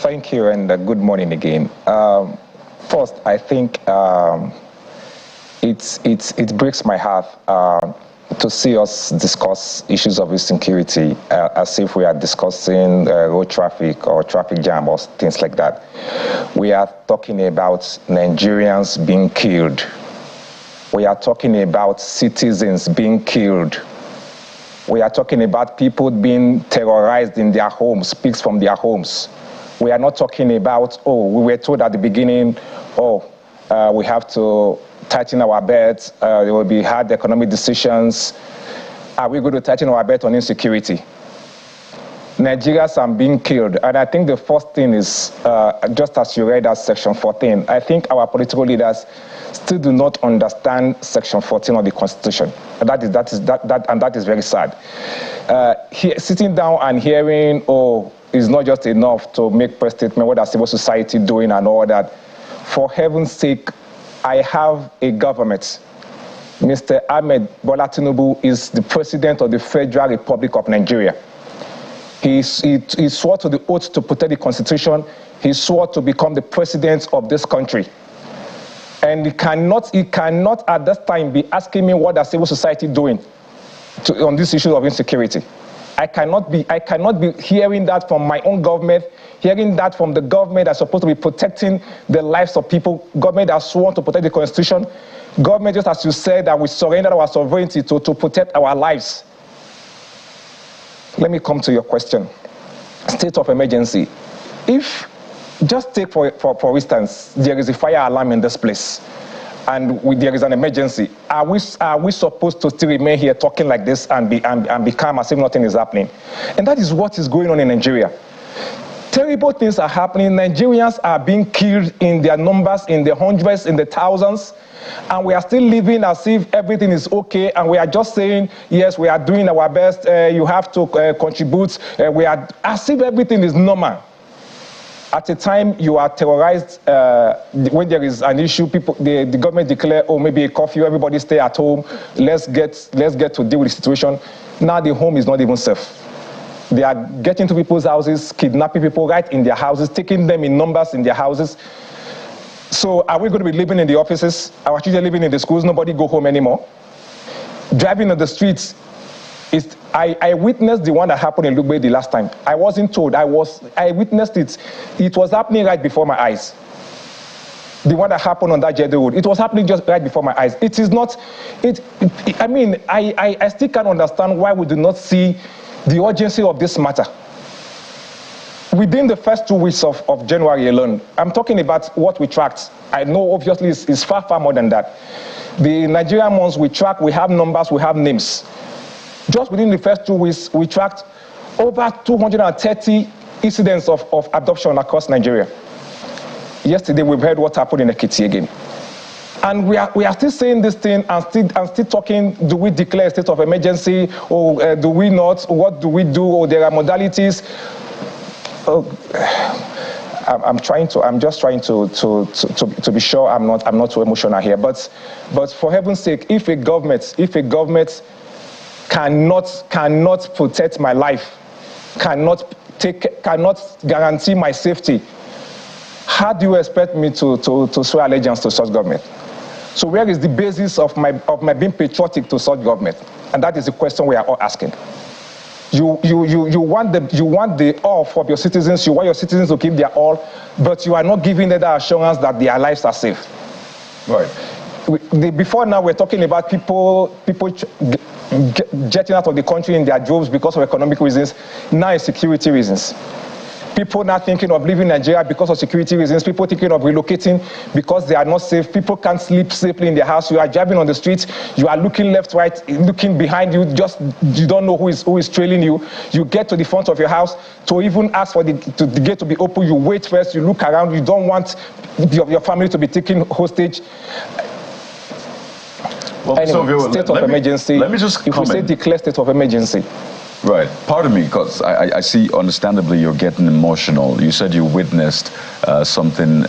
Thank you, and good morning again. First, I think it breaks my heart to see us discuss issues of insecurity as if we are discussing road traffic or traffic jam or things like that. We are talking about Nigerians being killed. We are talking about citizens being killed. We are talking about people being terrorized in their homes, pigs from their homes. We are not talking about, we were told at the beginning, we have to tighten our belt, there will be hard economic decisions. Are we going to tighten our belt on insecurity? Nigerians are being killed. And I think the first thing is, just as you read as Section 14, I think our political leaders still do not understand Section 14 of the Constitution. And that is very sad. Sitting down and hearing, oh, is not just enough to make press statement, what is civil society doing and all that. For heaven's sake, I have a government. Mr. Ahmed Bola Tinubu is the president of the Federal Republic of Nigeria. He swore to the oath to protect the Constitution. He swore to become the president of this country. And he cannot at this time be asking me what is civil society doing on this issue of insecurity. I cannot be hearing that from my own government, hearing that from the government that's supposed to be protecting the lives of people, government that's sworn to protect the Constitution, government, just as you said, that we surrender our sovereignty to protect our lives. Let me come to your question. State of emergency. If, just take for instance, there is a fire alarm in this place, and there is an emergency, are we supposed to still remain here talking like this and be calm as if nothing is happening? And that is what is going on in Nigeria. Terrible things are happening. Nigerians are being killed in their numbers, in the hundreds, in the thousands, and we are still living as if everything is okay, and we are just saying, yes, we are doing our best, you have to contribute, we are as if everything is normal. At a time you are terrorized, when there is an issue, the government declare, oh, maybe a curfew, everybody stay at home, let's get to deal with the situation. Now the home is not even safe. They are getting to people's houses, kidnapping people right in their houses, taking them in numbers in their houses. So are we going to be living in the offices? Our children living in the schools, nobody go home anymore? Driving on the streets. I witnessed the one that happened in Lugbe the last time. I wasn't told. I witnessed it. It was happening right before my eyes. The one that happened on that Jeddah Road. It was happening just right before my eyes. It is not. I mean, I still can't understand why we do not see the urgency of this matter. Within the first 2 weeks of January alone, I'm talking about what we tracked. I know obviously it's far, far more than that. The Nigerian ones we track, we have numbers, we have names. Just within the first 2 weeks, we tracked over 230 incidents of abduction across Nigeria. Yesterday, we've heard what happened in Ekiti again. And we are still saying this thing and still talking, do we declare a state of emergency, or do we not? What do we do? Or there are modalities. I'm just trying to be sure I'm not too emotional here. But for heaven's sake, if a government cannot protect my life, cannot guarantee my safety, how do you expect me to swear allegiance to such government? So where is the basis of my being patriotic to such government? And that is the question we are all asking. You want the all from your citizens. You want your citizens to give their all, but you are not giving them the assurance that their lives are safe. Right. Before now, we're talking about people jetting out of the country in their droves because of economic reasons. Now it's security reasons. People now thinking of leaving Nigeria because of security reasons. People thinking of relocating because they are not safe. People can't sleep safely in their house. You are driving on the streets. You are looking left, right, looking behind you. You don't know who is trailing you. You get to the front of your house to even ask for the gate to be open. You wait first. You look around. You don't want your family to be taken hostage. Well, anyway, state of emergency. Let me just comment. If we say declare state of emergency. Right. Pardon me, because I see, understandably, you're getting emotional. You said you witnessed something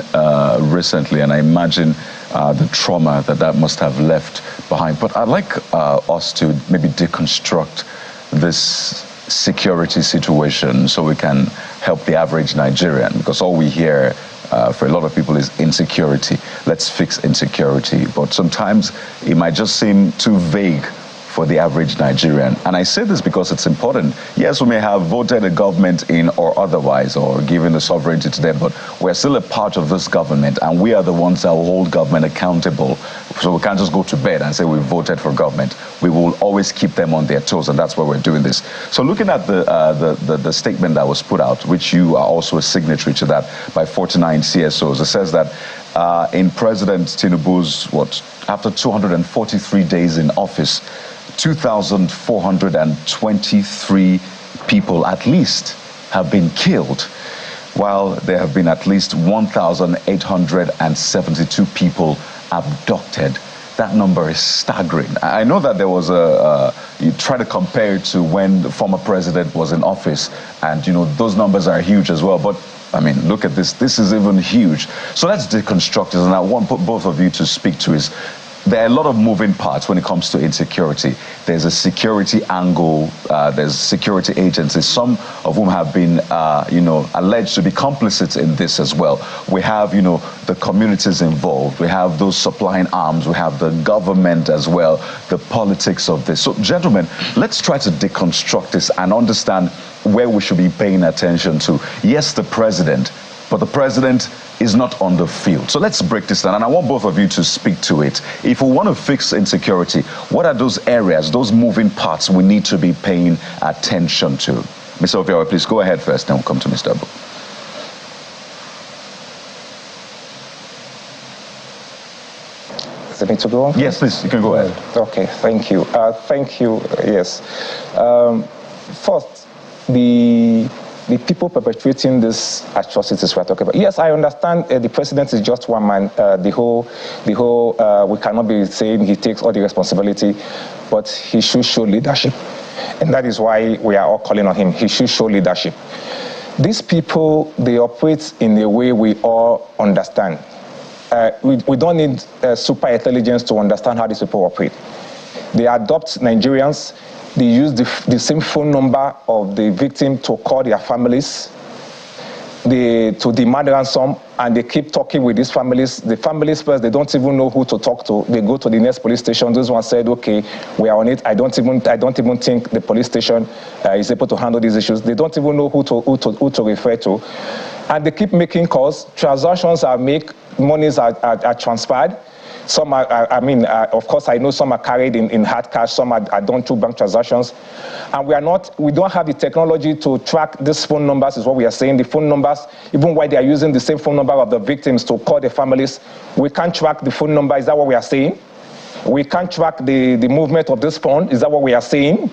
recently, and I imagine the trauma that must have left behind. But I'd like us to maybe deconstruct this security situation so we can help the average Nigerian, because all we hear for a lot of people is insecurity. Let's fix insecurity. But sometimes it might just seem too vague for the average Nigerian. And I say this because it's important. Yes, we may have voted a government in or otherwise, or given the sovereignty to them, but we're still a part of this government, and we are the ones that will hold government accountable. So we can't just go to bed and say we voted for government. We will always keep them on their toes, and that's why we're doing this. So looking at the statement that was put out, which you are also a signatory to that, by 49 CSOs, it says that in President Tinubu's, after 243 days in office, 2,423 people at least have been killed, while there have been at least 1,872 people abducted. That number is staggering. I know that there was you try to compare it to when the former president was in office, and those numbers are huge as well. But I mean, look at this. This is even huge. So let's deconstruct this, and I want both of you to speak to is, there are a lot of moving parts when it comes to insecurity. There's a security angle, there's security agencies, some of whom have been, alleged to be complicit in this as well. We have, the communities involved. We have those supplying arms. We have the government as well, the politics of this. So, gentlemen, let's try to deconstruct this and understand where we should be paying attention to. Yes, the president, but the president is not on the field. So let's break this down, and I want both of you to speak to it. If we want to fix insecurity, what are those areas, those moving parts we need to be paying attention to? Mr. Obiora, please go ahead first, then we'll come to Mr. Abu. Does it need to go on? Yes, please, you can go ahead. Okay, thank you. Yes. First, the people perpetrating these atrocities we're talking about. Yes, I understand the president is just one man. The whole, we cannot be saying he takes all the responsibility, but he should show leadership. And that is why we are all calling on him. He should show leadership. These people, they operate in a way we all understand. We don't need super intelligence to understand how these people operate. They adopt Nigerians. They use the same phone number of the victim to call their families, to demand ransom, and they keep talking with these families. The families first, they don't even know who to talk to. They go to the next police station. Those ones said, okay, we are on it. I don't even think the police station is able to handle these issues. They don't even know who to refer to. And they keep making calls. Transactions are made, monies are transferred. Some are, of course, I know some are carried in hard cash, some are done through bank transactions. And we don't have the technology to track these phone numbers, is what we are saying. The phone numbers, even while they are using the same phone number of the victims to call the families, we can't track the phone number, is that what we are saying? We can't track the movement of this phone, is that what we are saying?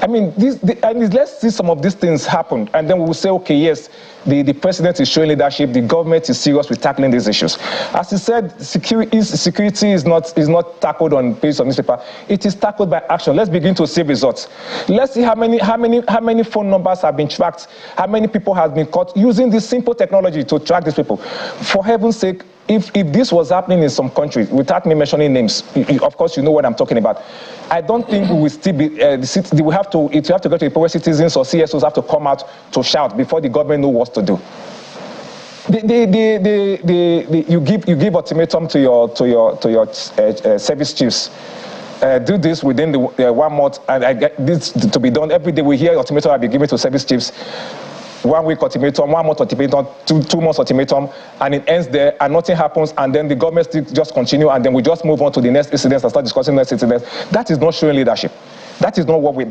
I mean, let's see some of these things happen, and then we will say, okay, yes, the president is showing leadership, the government is serious with tackling these issues. As he said, security is not tackled on pages of newspaper. It is tackled by action. Let's begin to see results. Let's see how many phone numbers have been tracked, how many people have been caught using this simple technology to track these people. For heaven's sake, if this was happening in some countries, without me mentioning names, of course you know what I'm talking about, I don't think we will still be, we have to go to the poor citizens or CSOs have to come out to shout before the government knows what to do. You give ultimatum to your service chiefs. Do this within the 1 month, and I get this to be done. Every day we hear ultimatum will be given to service chiefs. 1 week ultimatum, 1 month ultimatum, 2 months ultimatum, and it ends there, and nothing happens, and then the government still just continue, and then we just move on to the next incidents and start discussing the next incidents. That is not showing leadership. That is not what we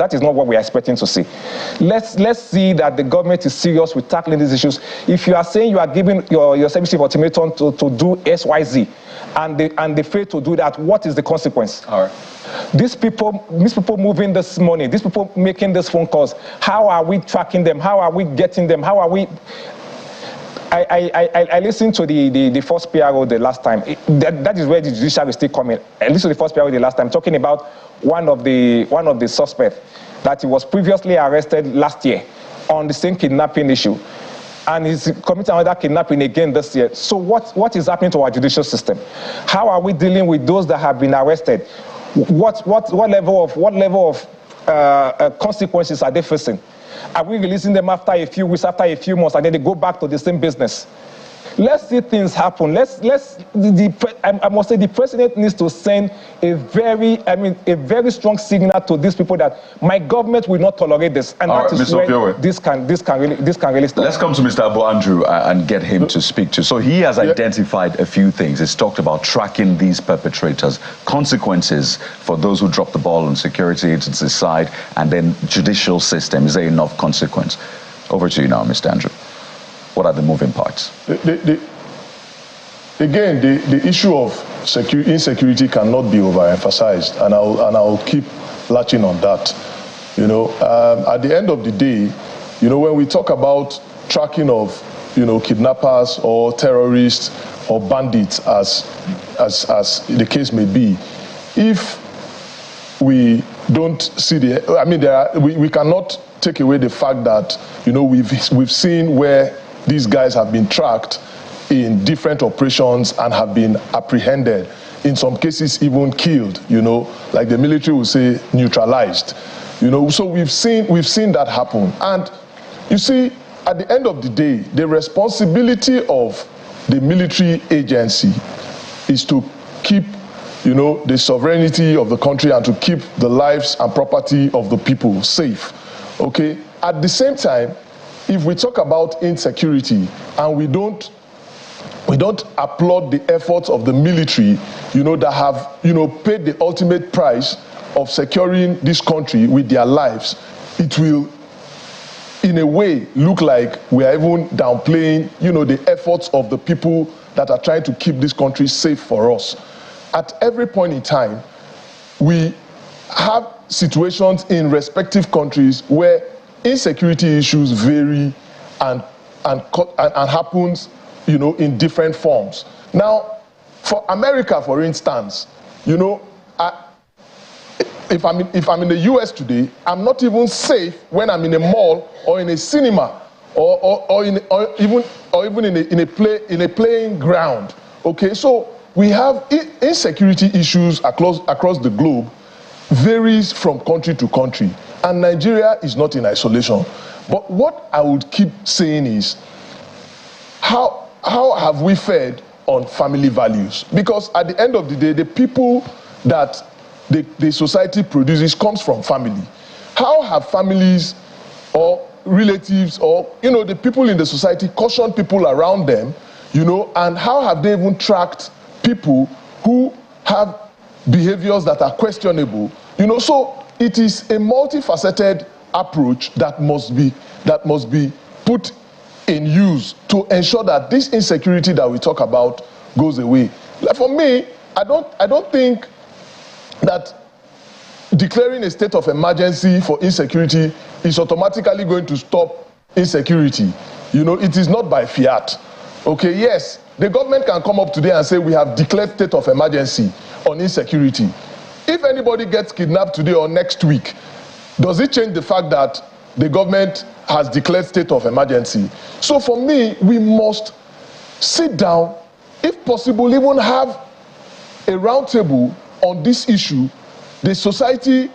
are expecting to see. Let's see that the government is serious with tackling these issues. If you are saying you are giving your service chief ultimatum to do XYZ, and they fail to do that, what is the consequence? All right. These people moving this money, these people making these phone calls, how are we tracking them? How are we getting them? How are we? I listened to the first PRO the last time. That is where the judiciary is still coming. I listened to the first PRO the last time, talking about one of the suspects that he was previously arrested last year on the same kidnapping issue. And he's committing another kidnapping again this year. So what is happening to our judicial system? How are we dealing with those that have been arrested? What level of consequences are they facing? Are we releasing them after a few weeks, after a few months, and then they go back to the same business? Let's see things happen. I must say the president needs to send a very strong signal to these people that my government will not tolerate this, and that is where this can really start. Let's come to Mr. Abu Andrew and get him to speak to. So he has identified a few things. He's talked about tracking these perpetrators, consequences for those who drop the ball on security agencies' side, and then judicial system. Is there enough consequence? Over to you now, Mr. Andrew. What are the moving parts? Again, the issue of insecurity cannot be overemphasized, and I'll keep latching on that. You know, at the end of the day, you know, when we talk about tracking of, you know, kidnappers or terrorists or bandits, as the case may be, if we don't see the, I mean, we cannot take away the fact that, you know, we've seen where these guys have been tracked in different operations and have been apprehended, in some cases even killed, you know, like the military will say, neutralized, you know. So we've seen that happen. And you see, at the end of the day, the responsibility of the military agency is to keep, you know, the sovereignty of the country and to keep the lives and property of the people safe, okay? At the same time, if we talk about insecurity and we don't applaud the efforts of the military, you know, that have, you know, paid the ultimate price of securing this country with their lives, it will, in a way, look like we are even downplaying, you know, the efforts of the people that are trying to keep this country safe for us. At every point in time, we have situations in respective countries where insecurity issues vary and happens, you know, in different forms. Now, for America, for instance, you know, if I'm in the US today, I'm not even safe when I'm in a mall or in a cinema or even in a playing ground. Okay, so we have insecurity issues across the globe, varies from country to country, and Nigeria is not in isolation. But what I would keep saying is, how have we fared on family values? Because at the end of the day, the people that the society produces comes from family. How have families or relatives or, you know, the people in the society cautioned people around them, you know, and how have they even tracked people who have behaviors that are questionable, you know? So it is a multifaceted approach that must be put in use to ensure that this insecurity that we talk about goes away. Like for me, I don't think that declaring a state of emergency for insecurity is automatically going to stop insecurity. You know, it is not by fiat. Okay, yes, the government can come up today and say we have declared state of emergency on insecurity. If anybody gets kidnapped today or next week, does it change the fact that the government has declared state of emergency? So for me, we must sit down, if possible, even have a roundtable on this issue. The society,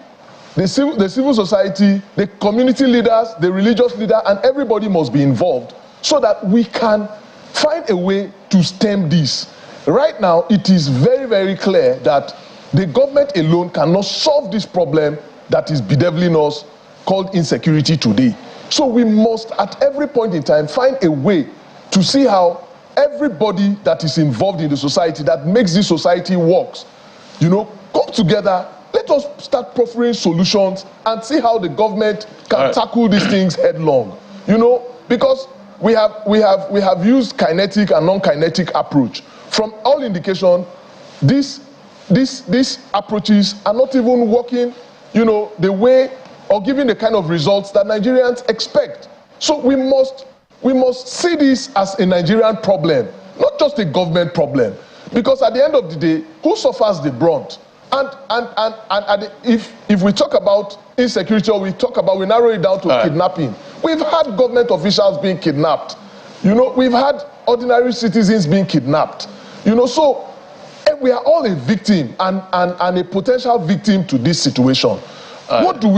the civil society, the community leaders, the religious leader, and everybody must be involved so that we can find a way to stem this. Right now, it is very, very clear that the government alone cannot solve this problem that is bedeviling us, called insecurity today. So we must, at every point in time, find a way to see how everybody that is involved in the society, that makes this society works, you know, come together. Let us start proffering solutions and see how the government can tackle these things headlong. You know, because we have used kinetic and non-kinetic approach. From all indication, these approaches are not even working, you know, the way or giving the kind of results that Nigerians expect. So we must see this as a Nigerian problem, not just a government problem. Because at the end of the day, who suffers the brunt? And if we talk about insecurity, or we narrow it down to kidnapping, we've had government officials being kidnapped. You know, we've had ordinary citizens being kidnapped. You know, so we are all a victim and a potential victim to this situation. What do?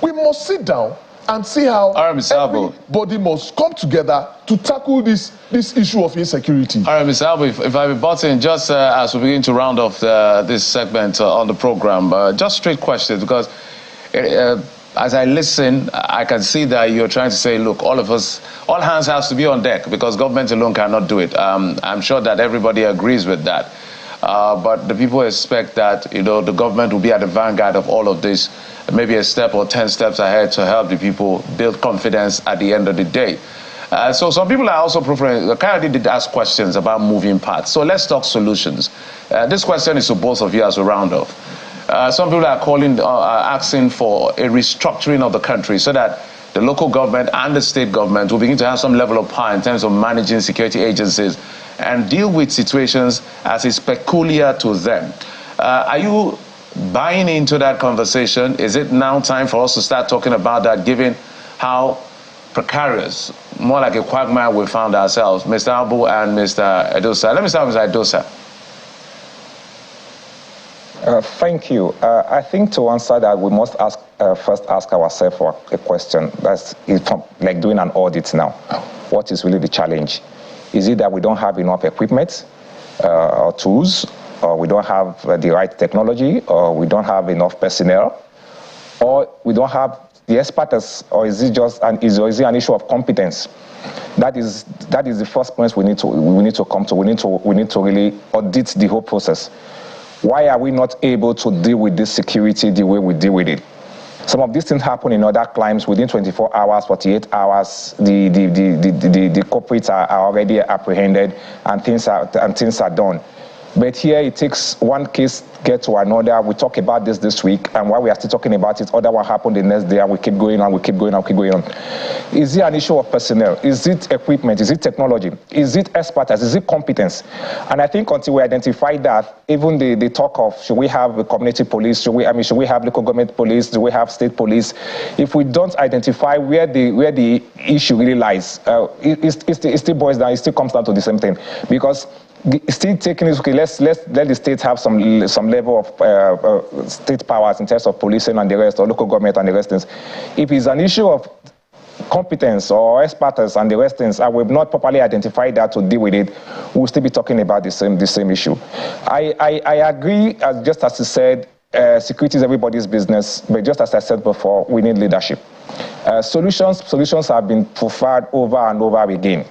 We must sit down and see how everybody must come together to tackle this issue of insecurity. All right, Mr. Albo, if I be button, just as we begin to round off this segment on the program, just straight questions, because as I listen, I can see that you're trying to say, look, all of us, all hands has to be on deck because government alone cannot do it. I'm sure that everybody agrees with that. But the people expect that, you know, the government will be at the vanguard of all of this, maybe a step or 10 steps ahead to help the people build confidence at the end of the day. So some people are also preferring, Kayode did ask questions about moving parts. So let's talk solutions. This question is to both of you as a round off. some people are asking for a restructuring of the country so that the local government and the state government will begin to have some level of power in terms of managing security agencies and deal with situations as is peculiar to them. Are you buying into that conversation? Is it now time for us to start talking about that, given how precarious, more like a quagmire we found ourselves? Mr. Abu and Mr. Edosa. Let me start with Mr. Edosa. Thank you. I think to answer that, we must first ask ourselves for a question. That's like doing an audit now. What is really the challenge? Is it that we don't have enough equipment or tools, or we don't have the right technology, or we don't have enough personnel, or we don't have the expertise, or is it just is it an issue of competence? That is the first point we need to come to. We need to really audit the whole process. Why are we not able to deal with this security the way we deal with it? Some of these things happen in other climes within 24 hours, 48 hours. The culprits are already apprehended and things are done. But here it takes one case get to another. We talk about this week, and while we are still talking about it, other one happened the next day, and we keep going on, we keep going on, keep going on. Is it an issue of personnel? Is it equipment? Is it technology? Is it expertise? Is it competence? And I think until we identify that, even the talk of should we have a community police? Should we have local government police? Do we have state police? If we don't identify where the issue really lies, it still boils down. It still comes down to the same thing, because still taking it, okay, let's let the states have some level of state powers in terms of policing and the rest, or local government and the rest things. If it's an issue of competence or expertise and the rest things, and we've not properly identified that to deal with it, we'll still be talking about the same issue. I agree, just as you said, security is everybody's business, but just as I said before, we need leadership. Solutions have been preferred over and over again.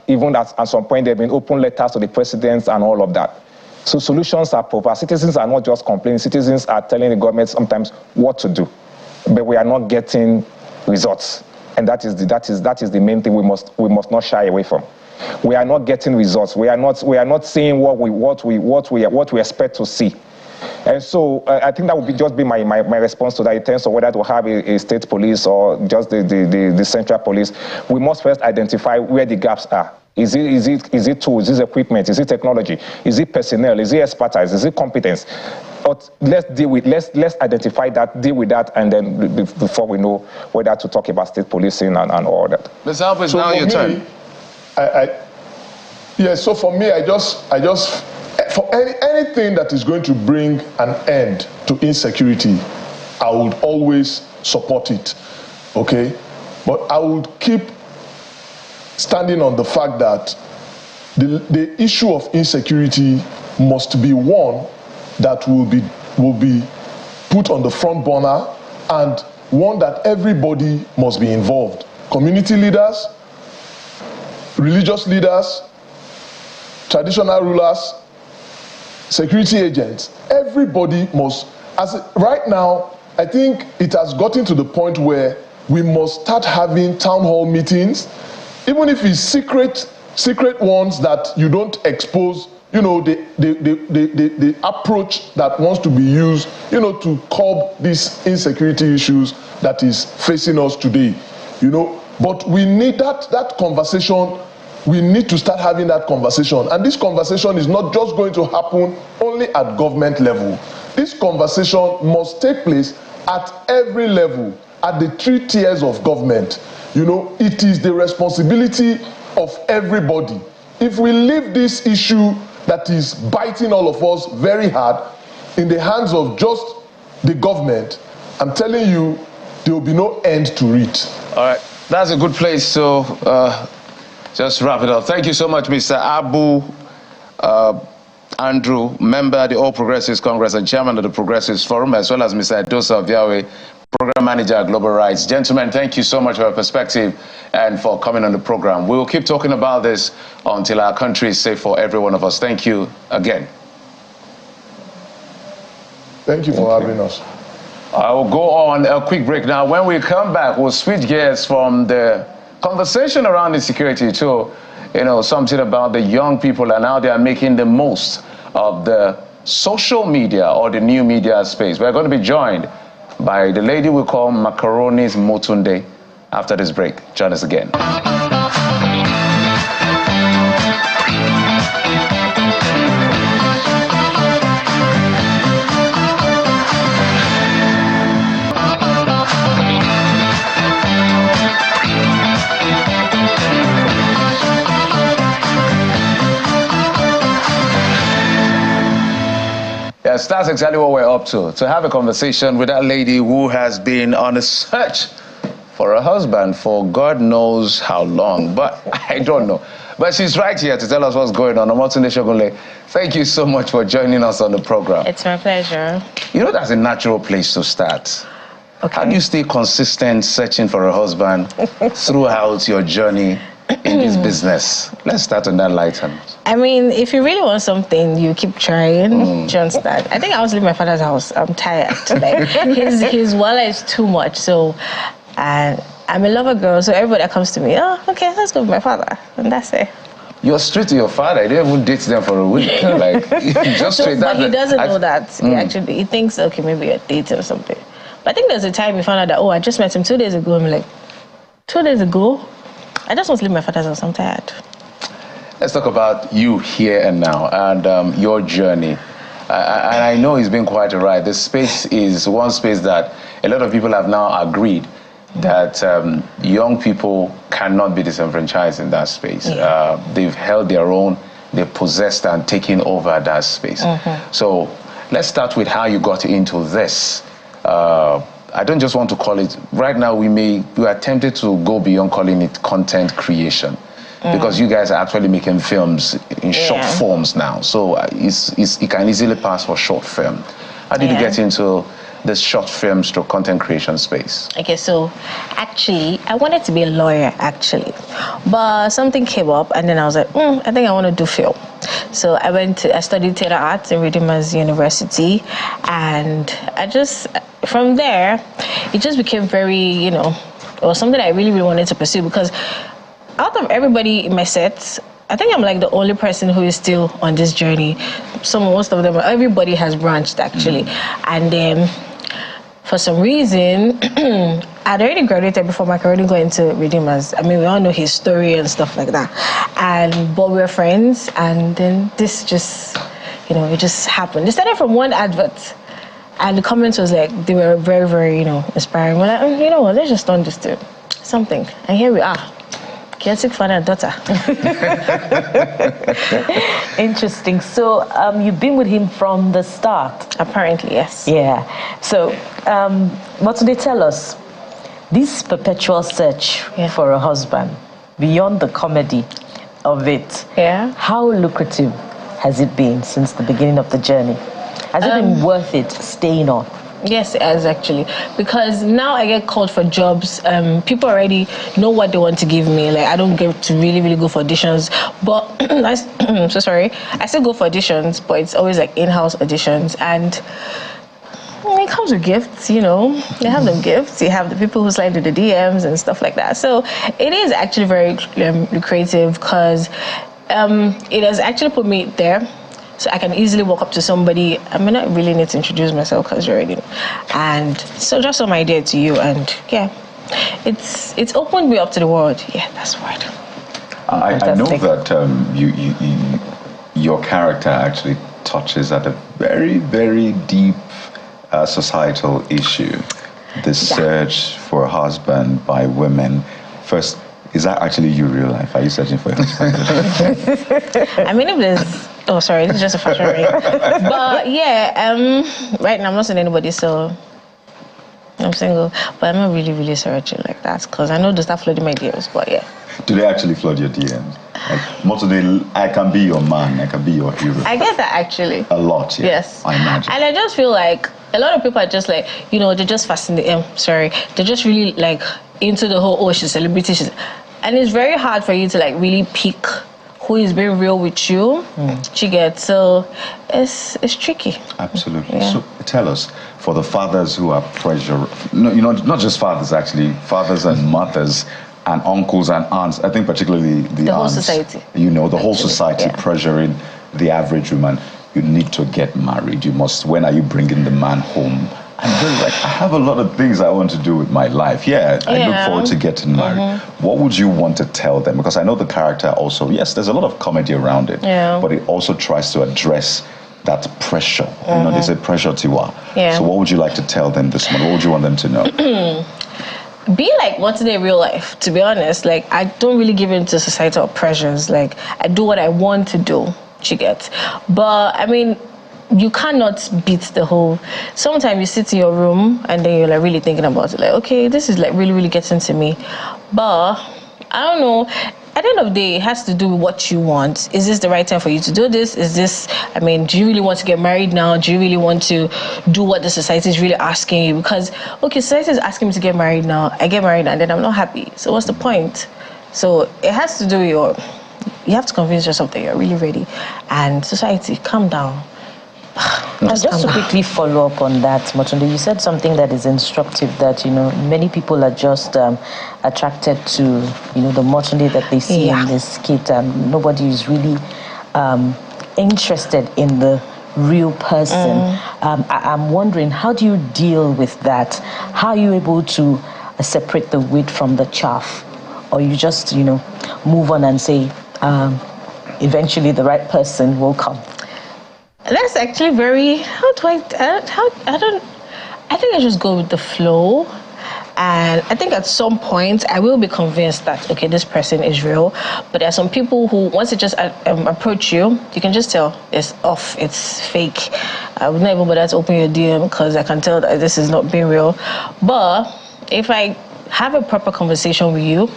Even at some point, there have been open letters to the presidents and all of that. So solutions are proper. Citizens are not just complaining. Citizens are telling the government sometimes what to do, but we are not getting results, and that is the main thing we must not shy away from. We are not getting results. We are not seeing what we expect to see. And so I think that would just be my response to that in terms of whether to have a state police or just the central police. We must first identify where the gaps are. Is it tools? Is it equipment? Is it technology? Is it personnel? Is it expertise? Is it competence? But let's identify that, deal with that, and then before we know whether to talk about state policing and all that. Ms. Alpha, it's now your turn. So for me, I just for anything that is going to bring an end to insecurity, I would always support it, okay? But I would keep standing on the fact that the issue of insecurity must be one that will be put on the front burner, and one that everybody must be involved. Community leaders, religious leaders, traditional rulers, security agents, everybody must, right now, I think it has gotten to the point where we must start having town hall meetings, even if it's secret ones that you don't expose, the approach that wants to be used, to curb these insecurity issues that is facing us today, But we need that conversation. We need to start having that conversation. And this conversation is not just going to happen only at government level. This conversation must take place at every level, at the 3 tiers of government. It is the responsibility of everybody. If we leave this issue that is biting all of us very hard in the hands of just the government, I'm telling you, there will be no end to it. All right, that's a good place to just wrap it up. Thank you so much, Mr. Abu Andrew, member of the All Progressives Congress and chairman of the Progressives Forum, as well as Mr. Edosa Obiawe, program manager at Global Rights. Gentlemen, thank you so much for your perspective and for coming on the program. We will keep talking about this until our country is safe for every one of us. Thank you again. Thank you for having us. I will go on a quick break now. When we come back, we'll switch gears from the conversation around insecurity to, something about the young people and how they are making the most of the social media or the new media space. We're going to be joined by the lady we call Macaroni's Motunde after this break. Join us again. Yes, that's exactly what we're up to have a conversation with that lady who has been on a search for a husband for God knows how long, but I don't know. But she's right here to tell us what's going on. Motunde Shogunle, thank you so much for joining us on the program. It's my pleasure. You know, that's a natural place to start. Okay. How do you stay consistent searching for a husband throughout your journey in this business? Let's start on that light. I mean, if you really want something, you keep trying. Do you understand? I think I was leaving my father's house. I'm tired. Like, his wallet is too much. So, and I'm a lover girl. So everybody that comes to me, oh, okay, let's go with my father, and that's it. You're straight to your father. You didn't even date them for a week. Like, just straight. But he doesn't know that. He thinks, okay, maybe you're dating or something. But I think there's a time we found out that, oh, I just met him 2 days ago. I'm like, 2 days ago? I just want to leave my father's house. I'm tired. Let's talk about you here and now and your journey. And I know it's been quite a ride. This space is one space that a lot of people have now agreed that young people cannot be disenfranchised in that space. Yeah. They've held their own, they've possessed and taken over that space. So let's start with how you got into this. I don't just want to call it, right now we are tempted to go beyond calling it content creation. Because you guys are actually making films in short forms now. So it can easily pass for short film. How did you get into this short film stroke content creation space? Okay, so actually, I wanted to be a lawyer, actually. But something came up, and then I was like, I think I want to do film. So I studied theater arts in Redeemers University. And from there, it just became very, it was something I really, really wanted to pursue because out of everybody in my set, I think I'm like the only person who is still on this journey. Most of them, everybody has branched actually. And then for some reason, I'd already graduated before Macaroni got into Redeemers. I mean, we all know his story and stuff like that. But we were friends, and then this just, it just happened. It started from one advert. And the comments was like, they were very, very, inspiring. We're like, you know what, let's just turn this to something. And here we are. Chaotic father and daughter. Interesting. So you've been with him from the start? Apparently, yes. Yeah. So what do they tell us? This perpetual search for a husband, beyond the comedy of it, how lucrative has it been since the beginning of the journey? Has it been worth it staying on? Yes, it has actually, because now I get called for jobs. People already know what they want to give me. Like, I don't get to really, really go for auditions, but so sorry. I still go for auditions, but it's always like in-house auditions, and it comes with gifts. You have them gifts. You have the people who slide to the DMs and stuff like that. So it is actually very lucrative because it has actually put me there. So I can easily walk up to somebody. I may not really need to introduce myself because you already know. And so just some idea to you, and it's opened me up to the world. Yeah, that's the word. I know that your character actually touches at a very, very deep societal issue. The search for a husband by women. First, is that actually you real life? Are you searching for a husband? I mean, if there's... Oh, sorry, this is just a fashion ring. But right now I'm not seeing anybody, so I'm single. But I'm not really, really searching like that because I know they start flooding my DMs, but yeah. Do they actually flood your DMs? Like, most of them, I can be your man, I can be your hero. I get that actually. A lot, yeah. Yes. I imagine. And I just feel like a lot of people are just like, they're just fascinated. They're just really like into the whole, she's a celebrity. And it's very hard for you to like really pick who is being real with you. You get, so it's tricky. Absolutely. Yeah. So tell us, for the fathers who are not just fathers actually, fathers and mothers and uncles and aunts, I think particularly the aunts, whole society. The whole society pressuring the average woman. you need to get married. When are you bringing the man home? And they're like, I have a lot of things I want to do with my life. I look forward to getting married. What would you want to tell them? Because I know the character also, yes, there's a lot of comedy around it, but it also tries to address that pressure. You know, there's a pressure tiwa. So what would you like to tell them this morning? What would you want them to know? Be like what's in their real life, to be honest. Like, I don't really give in to societal pressures. Like, I do what I want to do, you get. But, I mean, you cannot beat the whole. Sometimes you sit in your room and then you're like really thinking about it. Like, okay, this is like really, really getting to me. But, I don't know. At the end of the day, it has to do with what you want. Is this the right time for you to do this? Is this, I mean, do you really want to get married now? Do you really want to do what the society is really asking you? Because, okay, society is asking me to get married now. I get married and then I'm not happy. So what's the point? So it has to do with you have to convince yourself that you're really ready. And society, calm down. Just to quickly follow up on that, Motunde, you said something that is instructive, that, you know, many people are just attracted to, you know, the Motunde that they see in this skit. Nobody is really interested in the real person. I'm wondering, how do you deal with that? How are you able to separate the wheat from the chaff? Or you just, you know, move on and say, eventually the right person will come? That's actually very, I think I just go with the flow. And I think at some point I will be convinced that, okay, this person is real. But there are some people who, once they just approach you, you can just tell it's off, it's fake. I would not even bother to open your DM because I can tell that this is not being real. But if I have a proper conversation with you,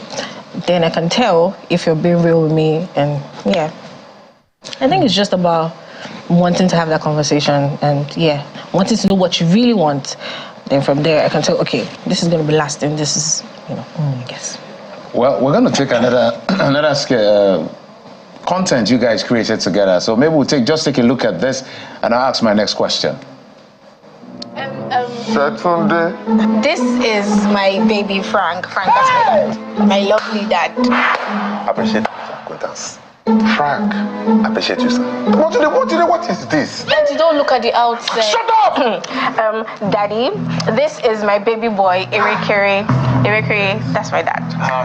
then I can tell if you're being real with me. And I think it's just about wanting to have that conversation and wanting to know what you really want. Then from there I can tell, okay, this is going to be lasting. This is, you know, I guess. Well, we're going to take another content you guys created together. So maybe we'll just take a look at this and I'll ask my next question. This is my baby Frank. Frank, that's my dad. My lovely dad. Appreciate your acquaintance. Frank, I appreciate you, sir. What is this? Daddy, don't look at the outside. Shut up! Daddy, this is my baby boy, Erekere. Erekere, that's my dad.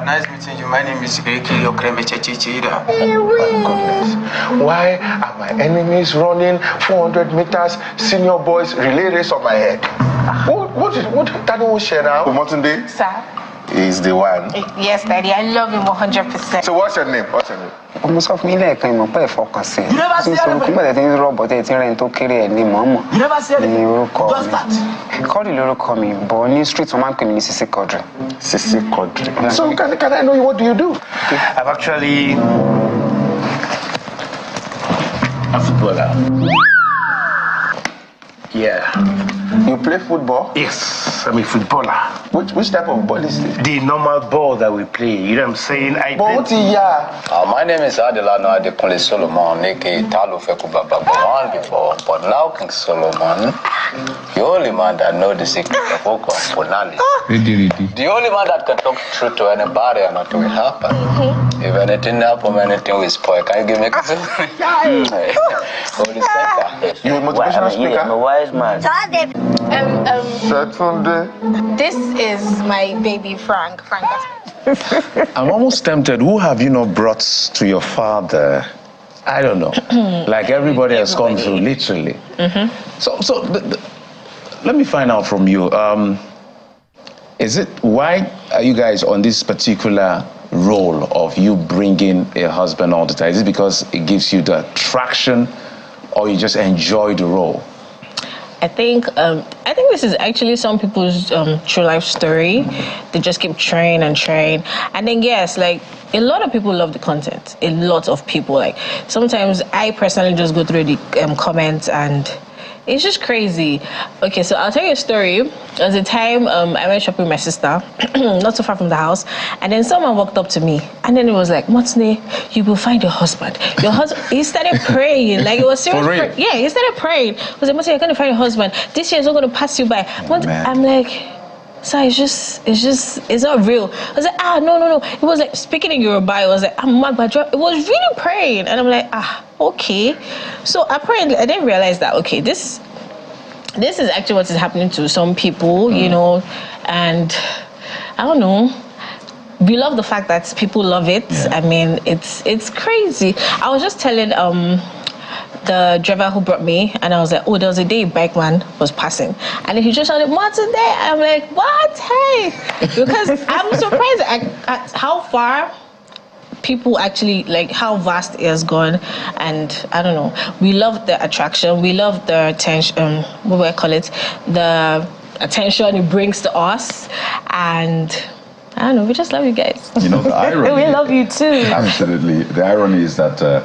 Nice meeting you. My name is Erekere Okremechechichida. My goodness. Why are my enemies running 400 meters senior boys relay race on my head? What did Daddy will share now? Motunde? Sir? He's the one. Yes, Daddy, I love him 100%. So what's your name? Almost of me like I'm a pay for Cassie. You never see anything. You never see anything. What's that? Call the little call me, but on the streets, man can Sisi Kodri. Sisi Kodri. So can I know what do you do? I've actually a footballer. Yeah. You play football? Yes, I'm a footballer. Which type of ball is it? The normal ball that we play. You know what I'm saying? My name is Adelano Adekunle Solomon, aka Talo Fekubaba before, but now King Solomon, the only man that knows the secret of Ogun Ponali. The only man that can talk truth to anybody and nothing will happen. If anything happens, anything will spoil. Can you give me a You're a motivational speaker? I'm a wise man. This is my baby Frank. Frank, that's I'm almost tempted. Who have you not brought to your father? I don't know. Like everybody has gone through, literally. So let me find out from you. Why are you guys on this particular role of you bringing a husband all the time? Is it because it gives you the traction, or you just enjoy the role? I think this is actually some people's true life story. They just keep trying and trying, and then yes, like a lot of people love the content. A lot of people, like sometimes I personally just go through the comments and it's just crazy. Okay, so I'll tell you a story. There was a time I went shopping with my sister, not so far from the house, and then someone walked up to me, and then it was like, Motunde, you will find your husband. Your husband. He started praying, like it was serious. Yeah, he started praying. He was like, Motunde, you're going to find your husband. This year is not going to pass you by. I'm like, So it's not real. I was like, no. It was like speaking in Yoruba. I was like, it was really praying, and I'm like, okay. So apparently, I didn't realize that. Okay, this is actually what is happening to some people, you know, and I don't know. We love the fact that people love it. Yeah. I mean, it's crazy. I was just telling the driver who brought me, and I was like, there was a day a bike man was passing, and he just shouted, Motunde. I'm like, what? Hey, because I'm surprised at how far people actually, like, how vast it has gone. And I don't know, we love the attraction, we love the attention, what do I call it, the attention it brings to us, and I don't know, we just love you guys. You know, the irony. We love you too. Absolutely. The irony is that the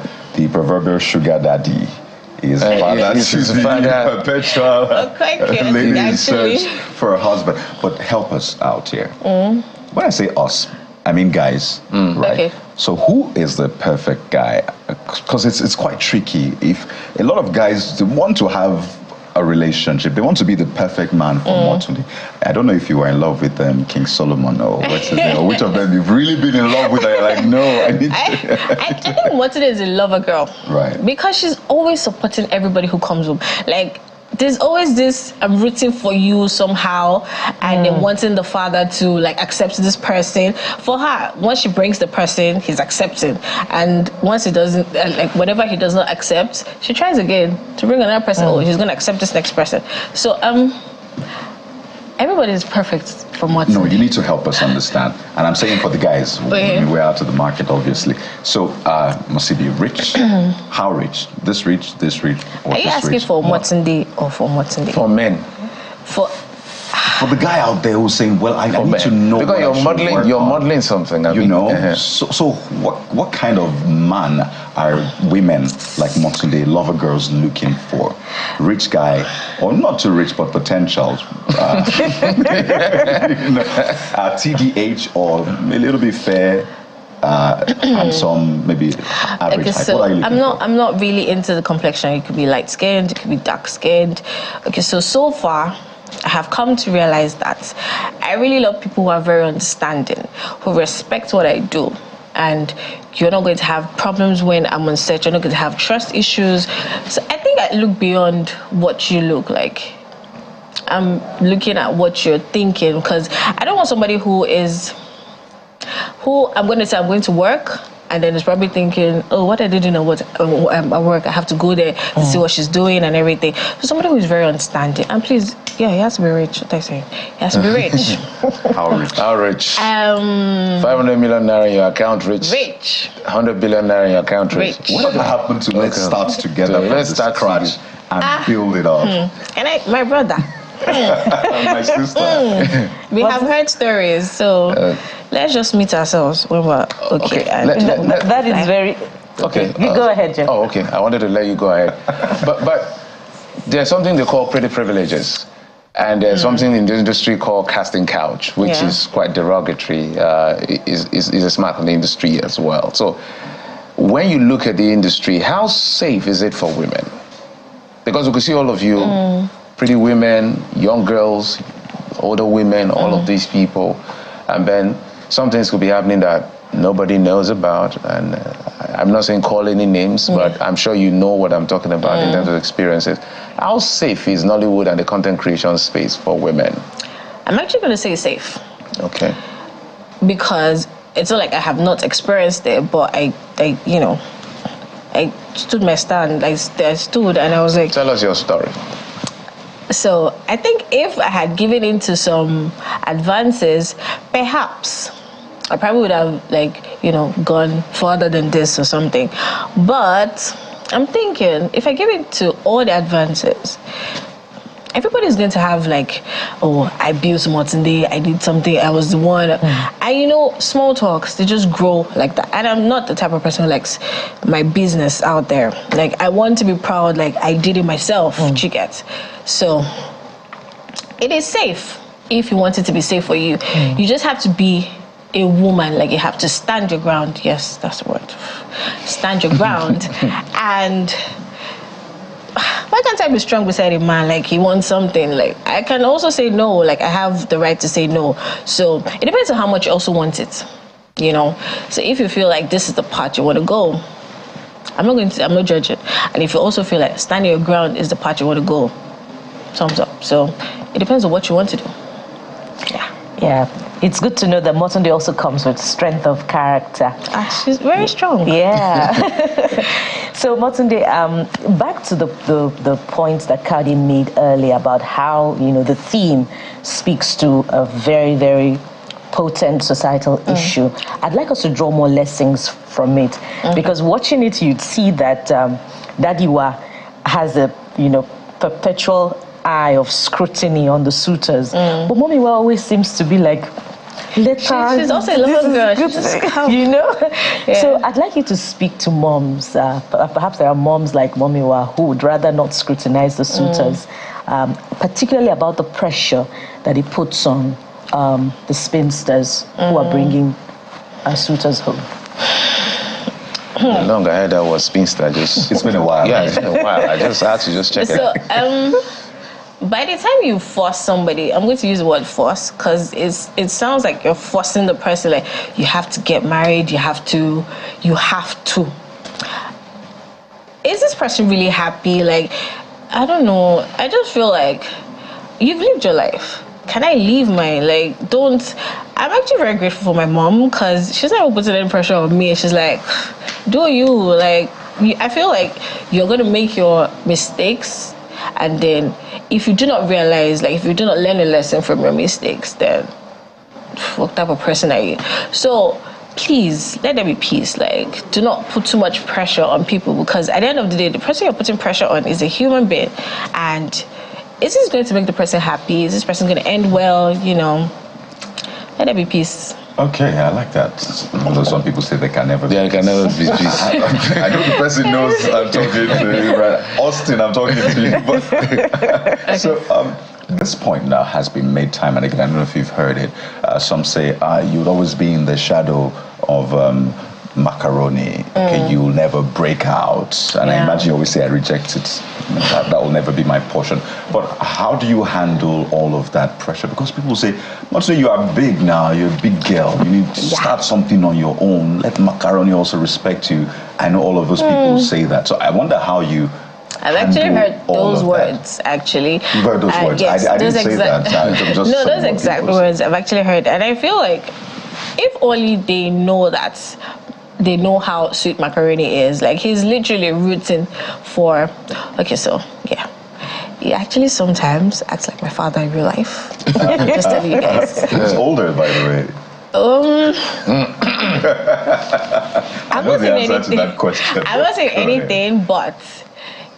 proverbial sugar daddy is father to the perpetual lady in search for a husband. But help us out here. When I say us, I mean guys, right? Okay. So who is the perfect guy? Because it's quite tricky. If a lot of guys want to have a relationship, they want to be the perfect man for Motunde. I don't know if you were in love with King Solomon or what's his name, or which of them you've really been in love with. And you're like, no, I need to. I think Motunde is a lover girl, right? Because she's always supporting everybody who comes home. Like, there's always this, I'm rooting for you somehow, and then wanting the father to like accept this person. For her, once she brings the person, he's accepting, and once he doesn't, like whatever he does not accept, she tries again to bring another person. He's gonna accept this next person. So everybody is perfect for Motunde. No, you need to help us understand. And I'm saying for the guys, we're out of the market, obviously. So must he be rich? How rich? This rich? Or are you asking for Motunde or for Motunde? For men. For the guy out there who's saying, well, I need to know. Because you're modeling something. I mean, So what kind of man are women like Motunde, lover girls, looking for? Rich guy, or not too rich but potential? TDH, or a little bit fair, handsome, maybe average height. So What are you looking for? I'm not really into the complexion. It could be light skinned, it could be dark skinned. Okay, so far I have come to realize that I really love people who are very understanding, who respect what I do. And you're not going to have problems when I'm on set. You're not going to have trust issues. So I think I look beyond what you look like. I'm looking at what you're thinking, because I don't want somebody who I'm going to say I'm going to work, and then is probably thinking, what I did at work, I have to go there to see what she's doing and everything. So somebody who is very understanding. And please, he has to be rich. What I say? He has to be rich. How rich? How rich? 500 million naira in your account, rich. 100 billion naira in your account, rich. Whatever happened to let's start together from the scratch and build it up? And my brother. My sister. We have heard stories, so let's just meet ourselves when we're okay. That is very okay. You go ahead, Jeff. Oh, okay. I wanted to let you go ahead, but there's something they call pretty privileges, and there's something in the industry called casting couch, which is quite derogatory. Is a smack in the industry as well. So when you look at the industry, how safe is it for women? Because we can see all of you. Pretty women, young girls, older women, all of these people, and then some things could be happening that nobody knows about. And I'm not saying call any names, but I'm sure you know what I'm talking about in terms of experiences. How safe is Nollywood and the content creation space for women? I'm actually going to say safe. Okay. Because it's not like I have not experienced it, but I stood my stand. I stood and I was like, tell us your story. So I think if I had given into some advances, perhaps I probably would have gone further than this or something. But I'm thinking if I give it to all the advances, everybody's going to have I built Motunde, I did something, I was the one. And small talks, they just grow like that. And I'm not the type of person who likes my business out there. Like, I want to be proud, like I did it myself, you get. So it is safe if you want it to be safe for you. You just have to be a woman, like you have to stand your ground. Yes, that's the word. Stand your ground. And why can't I be strong beside a man? Like, he wants something. Like, I can also say no. Like, I have the right to say no. So it depends on how much you also want it, you know. So if you feel like this is the part you want to go, I'm not judging. And if you also feel like standing your ground is the part you want to go, thumbs up. So it depends on what you want to do. Yeah. It's good to know that Motunde also comes with strength of character. She's very strong. Yeah. So Motunde, back to the points that Kadi made earlier about how, you know, the theme speaks to a very, very potent societal issue. I'd like us to draw more lessons from it, because watching it, you'd see that Dadiwa has a, you know, perpetual eye of scrutiny on the suitors. But Momiwa always seems to be like, she's also a little girl, you know. So I'd like you to speak to moms. Perhaps there are moms like Momiwa who would rather not scrutinize the suitors, particularly about the pressure that it puts on the spinsters who are bringing suitors home. The longer I heard that was spinster, it's been a while. Yeah, it's been a while. I had to just check it. By the time you force somebody, I'm going to use the word force because it sounds like you're forcing the person, like you have to get married, you have to. Is this person really happy? Like, I don't know. I just feel like you've lived your life. Can I leave mine? Like, I'm actually very grateful for my mom because she's never putting any pressure on me. She's like, do you? Like, I feel like you're going to make your mistakes. And then if you do not realize, like if you do not learn a lesson from your mistakes, then what type of person are you? So please, let there be peace. Like, do not put too much pressure on people, because at the end of the day, the person you're putting pressure on is a human being. And is this going to make the person happy? Is this person going to end well? You know, let there be peace. Okay, I like that. Although some people say they can never be peace. Can never be peace. I know the person knows I'm talking to, right? Austin, I'm talking to you. But so this point now has been made time and again. I don't know if you've heard it. Some say you'd always be in the shadow of Macaroni. Okay, you'll never break out. And I imagine you always say I reject it. That will never be my portion. But how do you handle all of that pressure? Because people say, Motunde, you are big now, you're a big girl. You need to start something on your own. Let Macaroni also respect you. I know all of those people say that. So I wonder how you I've actually heard those words, actually. You've heard those words? Yes, I didn't say that. No, those exact words I've actually heard. And I feel like if only they know that, they know how sweet Macaroni is. Like, he's literally rooting for... Okay, so, yeah. He actually sometimes acts like my father in real life. Just tell you guys. He's older, by the way. I'm not saying anything. To that question. I'm not saying anything, but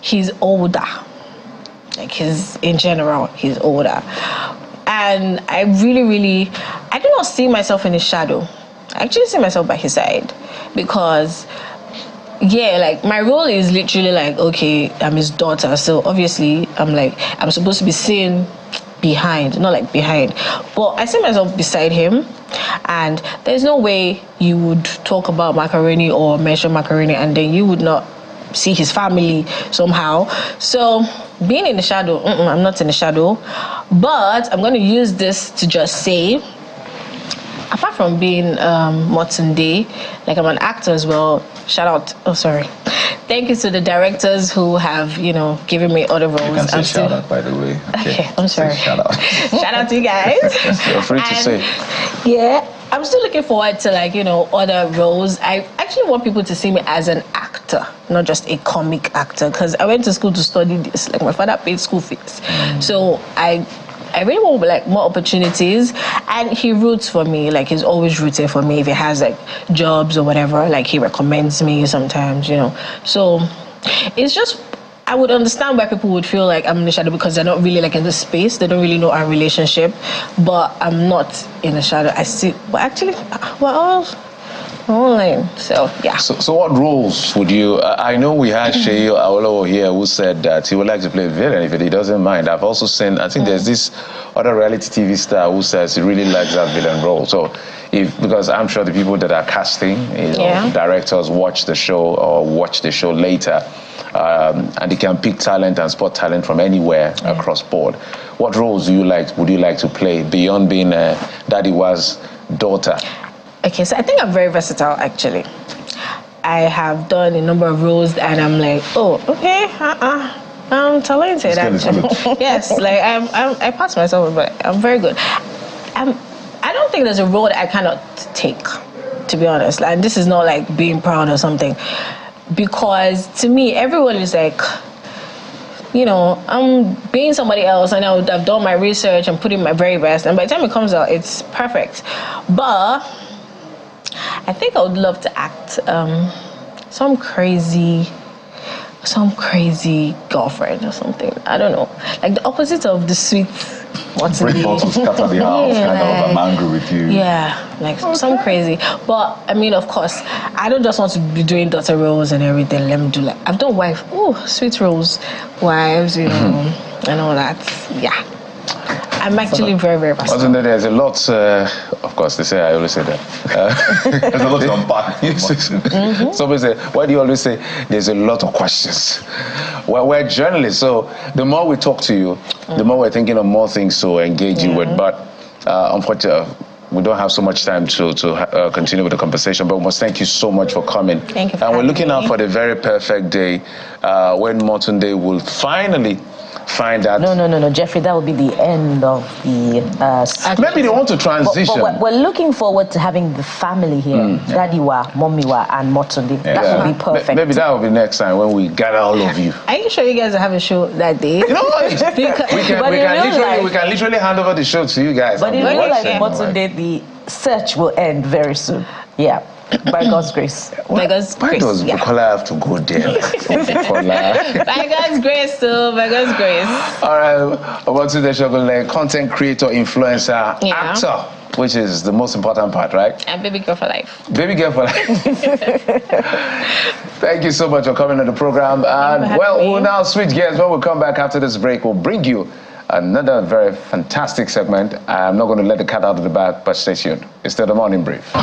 he's older. Like, in general, he's older. And I really, I do not see myself in his shadow. I actually see myself by his side, because like my role is literally like, okay, I'm his daughter, so obviously I'm supposed to be seen behind, not like behind, but I see myself beside him. And there's no way you would talk about Macaroni or mention Macaroni and then you would not see his family somehow. So being in the shadow, I'm not in the shadow, but I'm going to use this to just say, apart from being Motunde, like I'm an actor as well. Shout out, thank you to the directors who have, given me other roles. You can say shout out, by the way. Okay, I'm sorry. Shout out. Shout out to you guys. Feel free to say. Yeah, I'm still looking forward to other roles. I actually want people to see me as an actor, not just a comic actor, because I went to school to study this. Like, my father paid school fees. So I really want more opportunities, and he roots for me. Like, he's always rooting for me. If he has jobs or whatever, he recommends me sometimes, So it's just, I would understand why people would feel like I'm in the shadow, because they're not really in the space. They don't really know our relationship, but I'm not in the shadow. I see, but actually, online. So yeah. So what roles would you? I know we had Sheyi Awolowo here who said that he would like to play a villain if he doesn't mind. I've also seen. I think there's this other reality TV star who says he really likes that villain role. So because I'm sure the people that are casting, directors watch the show or watch the show later. And they can pick talent and spot talent from anywhere across board. What roles would you like to play beyond being Daddy Was daughter? Okay, so I think I'm very versatile actually. I have done a number of roles and I'm like, oh, okay, I'm talented actually. Yes, like I pass myself, but I'm very good. I don't think there's a role that I cannot take, to be honest. And this is not like being proud or something. Because to me, everyone is like, you know, I'm being somebody else and I've done my research and put in my very best. And by the time it comes out, it's perfect. But I think I would love to act some crazy girlfriend or something. I don't know. Like the opposite of the sweet Motunde. Break bottles, scatter the house, I'm angry with you. Yeah, like some crazy. But I mean, of course, I don't just want to be doing daughter roles and everything. Let me do like, I've done sweet roles, wives, you know, and all that. Yeah. I'm actually very, very versatile. Wasn't there? There's a lot, of course, they say, I always say that. There's a lot to unpack. Somebody say, why do you always say there's a lot of questions? Well, we're journalists, so the more we talk to you, the more we're thinking of more things to engage you with. But unfortunately, we don't have so much time to continue with the conversation, but we must thank you so much for coming. Thank you for And we're looking having out for the very perfect day when Motunde will finally find out. No, Jeffrey, that will be the end of the... Maybe they want to transition. But we're looking forward to having the family here. Daddy Wa, Mommy Wa, and Motunde. That will be perfect. Maybe that will be next time when we gather all of you. Are you sure you guys have a show that day? You know what? we can literally hand over the show to you guys. But in real life, Motunde, the search will end very soon. Yeah. By God's grace. By God's grace. Why does Bukola have to go there? By God's grace, so by God's grace. All right, about to the show, like content creator, influencer, actor, which is the most important part, right? And baby girl for life. Baby girl for life. Thank you so much for coming on the program. And we'll now switch gears. When we come back after this break, we'll bring you another very fantastic segment. I'm not going to let the cat out of the bag, but stay tuned. It's still the morning brief.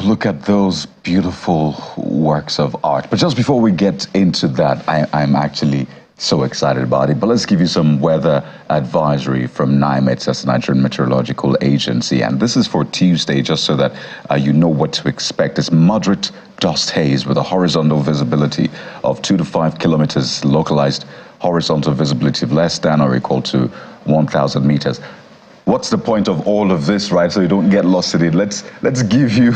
Look at those beautiful works of art. But just before we get into that, I'm actually so excited about it. But let's give you some weather advisory from NIMET, that's the Nigerian Meteorological Agency. And this is for Tuesday, just so that you know what to expect. It's moderate dust haze with a horizontal visibility of 2 to 5 kilometers, localized horizontal visibility of less than or equal to 1,000 meters. what's the point of all of this, right? So you don't get lost in it. Let's give you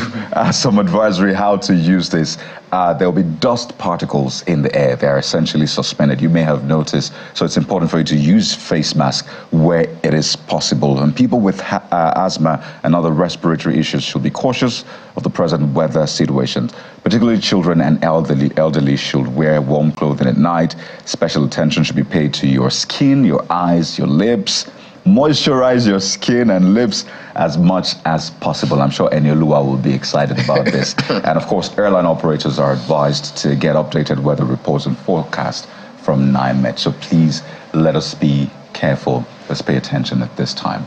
some advisory how to use this. There'll be dust particles in the air. They're essentially suspended. You may have noticed. So it's important for you to use face mask where it is possible. And people with asthma and other respiratory issues should be cautious of the present weather situations. Particularly children and elderly should wear warm clothing at night. Special attention should be paid to your skin, your eyes, your lips. Moisturize your skin and lips as much as possible. I'm sure Enioluwa will be excited about this. And of course, airline operators are advised to get updated weather reports and forecast from NIMET. So please let us be careful. Let's pay attention at this time.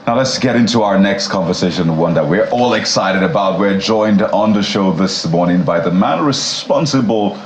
Now let's get into our next conversation, one that we're all excited about. We're joined on the show this morning by the man responsible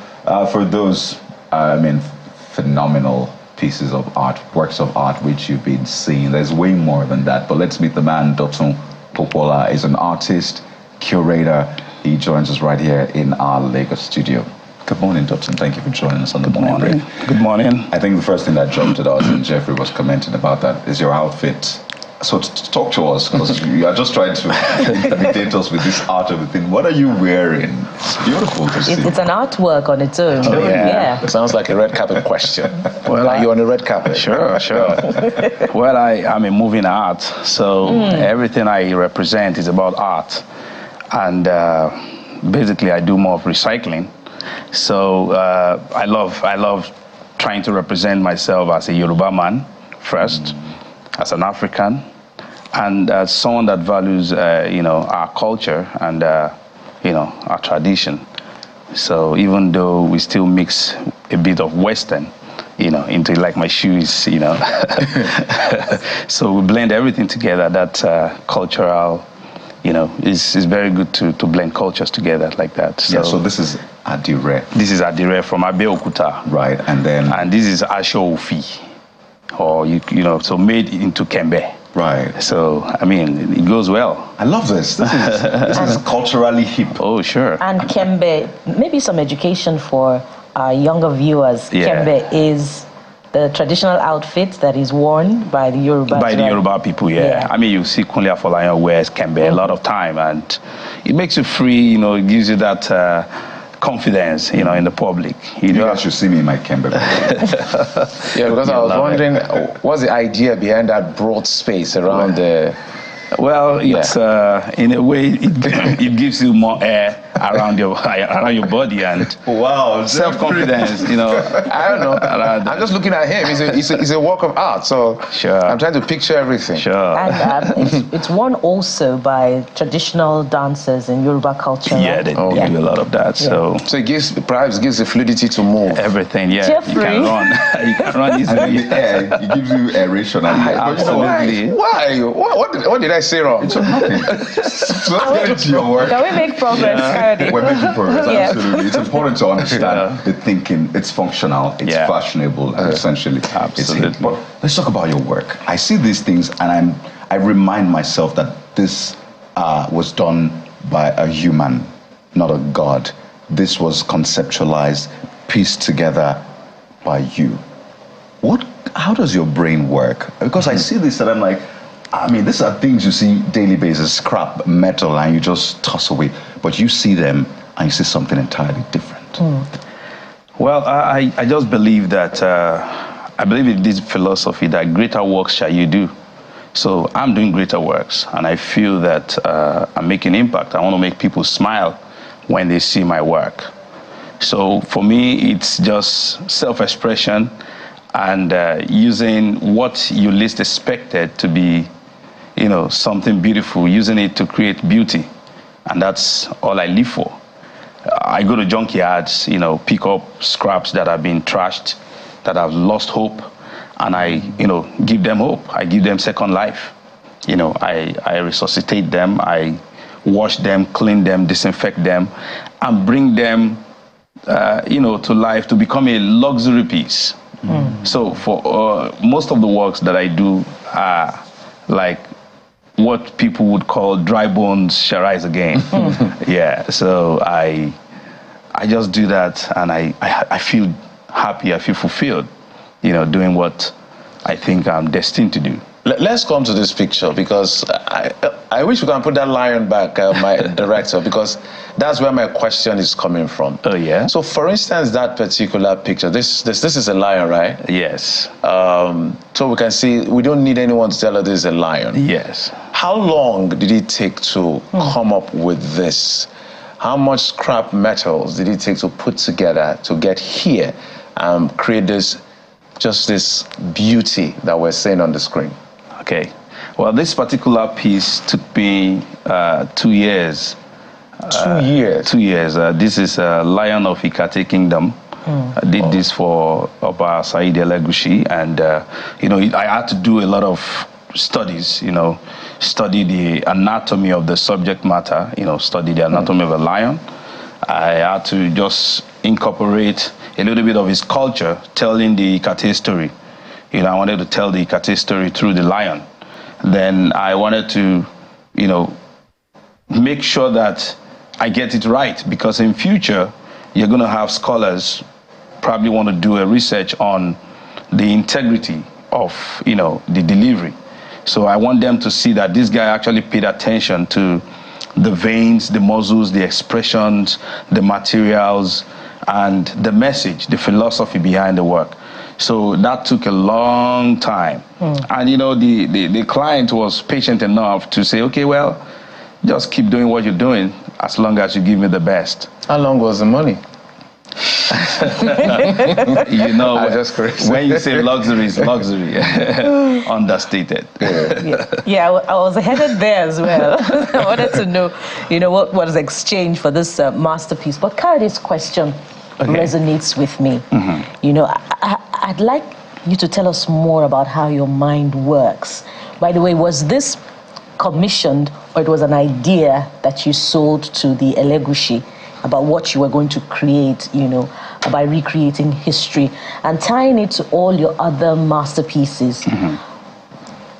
for those, phenomenal pieces of art, works of art which you've been seeing. There's way more than that, but let's meet the man. Dotun Popola is an artist, curator. He joins us right here in our Lagos studio. Good morning, Dotun. Thank you for joining us on the morning break. Good morning. I think the first thing that jumped at us, and Jeffrey was commenting about that, is your outfit. So talk to us, because you are just trying to intimidate us with this art of the thing. What are you wearing? It's beautiful to see. It's an artwork on its own. Oh, yeah. It sounds like a red carpet question. Well, are you on the red carpet? Sure. Well, I'm a moving art, so everything I represent is about art. And basically, I do more of recycling. So I love trying to represent myself as a Yoruba man first, as an African, and as someone that values, our culture and, our tradition. So even though we still mix a bit of Western, into like my shoes, so we blend everything together. That cultural, is very good to blend cultures together like that. So, yeah, so this is Adire. This is Adire from Abeokuta. Right, and this is Asho Ofi. Or so made into Kembe. Right. So it goes well. I love this. This is culturally hip. Oh, sure. And Kembe, maybe some education for our younger viewers. Yeah. Kembe is the traditional outfit that is worn by the Yoruba. By the Yoruba people, yeah. You see Kunle Afolayan wears Kembe a lot of time, and it makes you free. It gives you that. Confidence, in the public. You guys should see me in my Kembe. Yeah, because I was wondering, what's the idea behind that broad space around the... Well, it's in a way it gives you more air around your body and wow, self-confidence. I don't know. I'm just looking at him. It's a work of art. So sure. I'm trying to picture everything. Sure. And it's worn also by traditional dancers in Yoruba culture. Yeah, they do a lot of that. Yeah. So it perhaps gives the fluidity to move. Everything. Yeah. Jeffrey. You can run. You can run easily. It gives you aeration. Absolutely. Why? What did I say wrong? It's nothing. So let's get into your work. Can we make progress? We're making progress, absolutely. It's important to understand the thinking. It's functional, it's fashionable, and essentially it's hip. But let's talk about your work. I see these things, and I remind myself that this was done by a human, not a god. This was conceptualized, pieced together by you. How does your brain work? Because I see this and I'm like, these are things you see daily basis, scrap, metal, and you just toss away. But you see them and you see something entirely different. Well, I just believe that, I believe in this philosophy that greater works shall you do. So I'm doing greater works, and I feel that I'm making impact. I want to make people smile when they see my work. So for me, it's just self-expression and using what you least expected to be something beautiful, using it to create beauty. And that's all I live for. I go to junkyards, pick up scraps that have been trashed, that have lost hope, and I, give them hope. I give them second life. I resuscitate them, I wash them, clean them, disinfect them, and bring them, to life to become a luxury piece. So for most of the works that I do are like what people would call dry bones shall rise again. Yeah, so I just do that, and I feel happy, I feel fulfilled, doing what I think I'm destined to do. Let's come to this picture, because I wish we can put that lion back, my director, because that's where my question is coming from. Oh, yeah? So, for instance, that particular picture, this is a lion, right? Yes. So we can see, we don't need anyone to tell us this is a lion. Yes. How long did it take to come up with this? How much scrap metals did it take to put together to get here and create this beauty that we're seeing on the screen? Okay. Well, this particular piece took me 2 years. 2 years? 2 years. This is Lion of Ikate Kingdom. I did this for Oba Said Elegushi, and I had to do a lot of studies, study the anatomy of the subject matter, study the anatomy of a lion. I had to just incorporate a little bit of his culture, telling the Ikate story. I wanted to tell the Ikate story through the lion. Then I wanted to, make sure that I get it right, because in future, you're going to have scholars probably want to do a research on the integrity of, the delivery. So I want them to see that this guy actually paid attention to the veins, the muscles, the expressions, the materials, and the message, the philosophy behind the work. So that took a long time. And the client was patient enough to say, okay, well, just keep doing what you're doing as long as you give me the best. How long was the money? When you say luxury, it's luxury. Understated. Yeah, I was headed there as well. I wanted to know, what was exchanged for this masterpiece. But Kade's question resonates with me. I'd like you to tell us more about how your mind works. By the way, was this commissioned, or it was an idea that you sold to the Elegushi about what you were going to create, by recreating history and tying it to all your other masterpieces?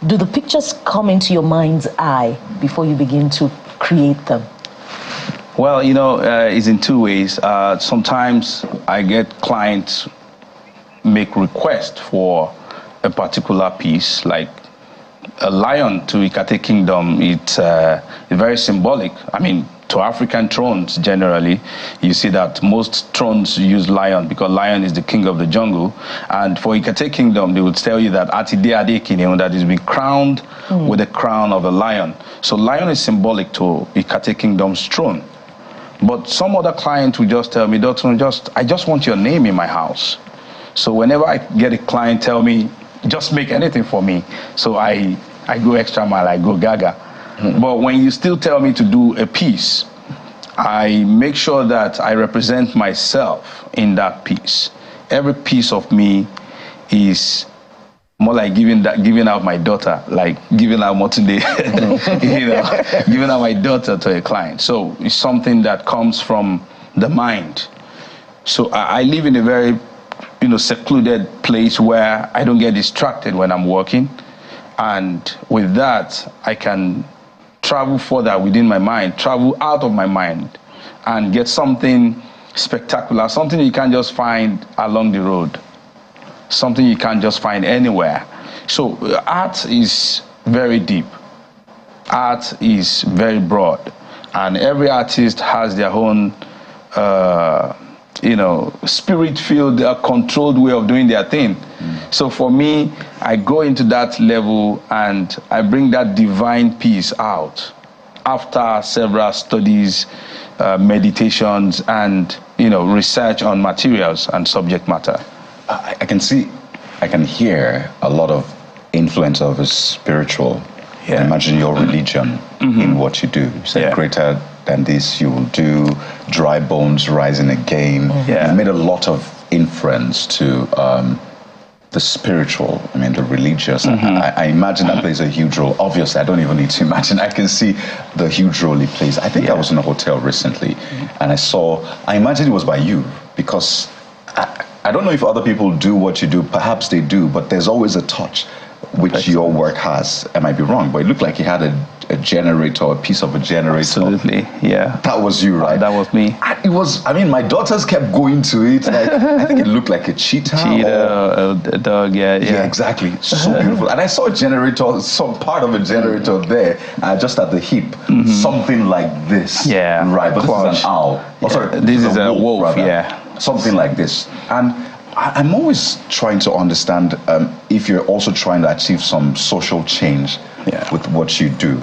Do the pictures come into your mind's eye before you begin to create them? Well, it's in two ways. Sometimes I get clients make requests for a particular piece, like a lion to Ikate Kingdom. It's very symbolic. I mean, to African thrones, generally, you see that most thrones use lion, because lion is the king of the jungle. And for Ikate Kingdom, they would tell you that Atide Adekine, that is being crowned with the crown of a lion. So lion is symbolic to Ikate Kingdom's throne. But some other clients will just tell me, Doctor, I just want your name in my house. So whenever I get a client tell me, just make anything for me. So I go extra mile, I go gaga. But when you still tell me to do a piece, I make sure that I represent myself in that piece. Every piece of me is more like giving out my daughter, like giving out Motunde, giving out my daughter to a client. So it's something that comes from the mind. So I live in a very, secluded place where I don't get distracted when I'm working. And with that, I can travel further within my mind, travel out of my mind, and get something spectacular, something you can't just find along the road, something you can't just find anywhere. So art is very deep. Art is very broad. And every artist has their own, spirit-filled, controlled way of doing their thing. So for me, I go into that level and I bring that divine piece out after several studies, meditations, and research on materials and subject matter. I can hear a lot of influence of a spiritual. Yeah. Imagine your religion in what you do. Say greater than this you will do, dry bones rising again. You made a lot of inference to the spiritual, the religious. I imagine that plays a huge role. Obviously, I don't even need to imagine. I can see the huge role it plays. I think I was in a hotel recently, and I imagine it was by you, because I don't know if other people do what you do. Perhaps they do, but there's always a touch which your work has. I might be wrong, but it looked like he had a generator, a piece of a generator. Absolutely, yeah. That was you, right? That was me. It was, I mean, my daughters kept going to it. Like, I think it looked like a cheetah. A dog, yeah. Yeah, exactly. So beautiful. And I saw a generator, some part of a generator there, just at the hip. Something like this. Yeah. Right, but this is an owl. Oh, sorry, this is a wolf, rather. yeah. Something like this. And I'm always trying to understand if you're also trying to achieve some social change with what you do.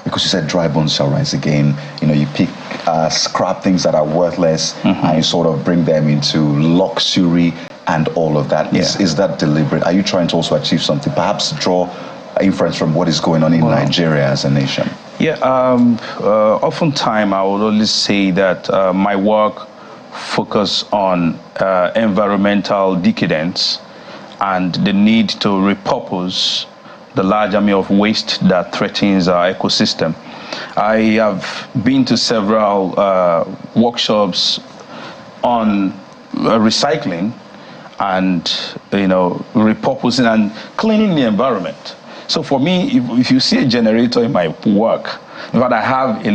Because you said dry bones shall rise again. You know, you pick scrap things that are worthless and you sort of bring them into luxury and all of that. Is that deliberate? Are you trying to also achieve something? Perhaps draw inference from what is going on in Nigeria as a nation? Yeah, oftentimes I would always say that my work focus on environmental decadence and the need to repurpose the large army of waste that threatens our ecosystem. I have been to several workshops on recycling and repurposing and cleaning the environment. So for me, if you see a generator in my work, in fact, I have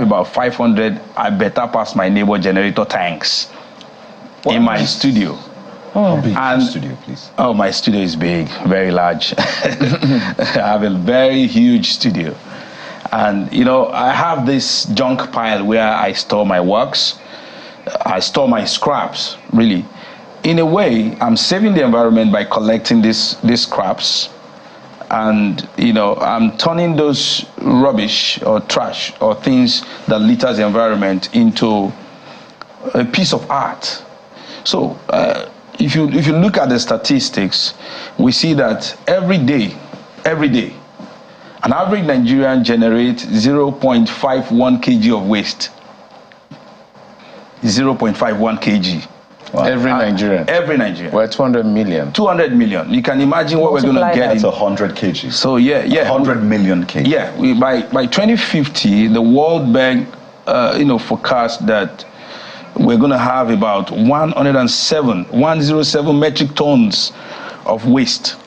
about 500, I better pass my neighbor generator tanks in my studio. How big is your studio, please? Oh, my studio is big, very large. I have a very huge studio. And, I have this junk pile where I store my works. I store my scraps, really. In a way, I'm saving the environment by collecting these scraps. And, I'm turning those rubbish or trash or things that litter the environment into a piece of art. So, if you look at the statistics, we see that every day, an average Nigerian generates 0.51 kg of waste. 0.51 kg. Wow. Every Nigerian? Every Nigerian. We're 200 million. 200 million. You can imagine what we're going to get. That's 100 kg. So, yeah. 100 million kg. Yeah. By 2050, the World Bank, forecast that we're going to have about 107 metric tons of waste.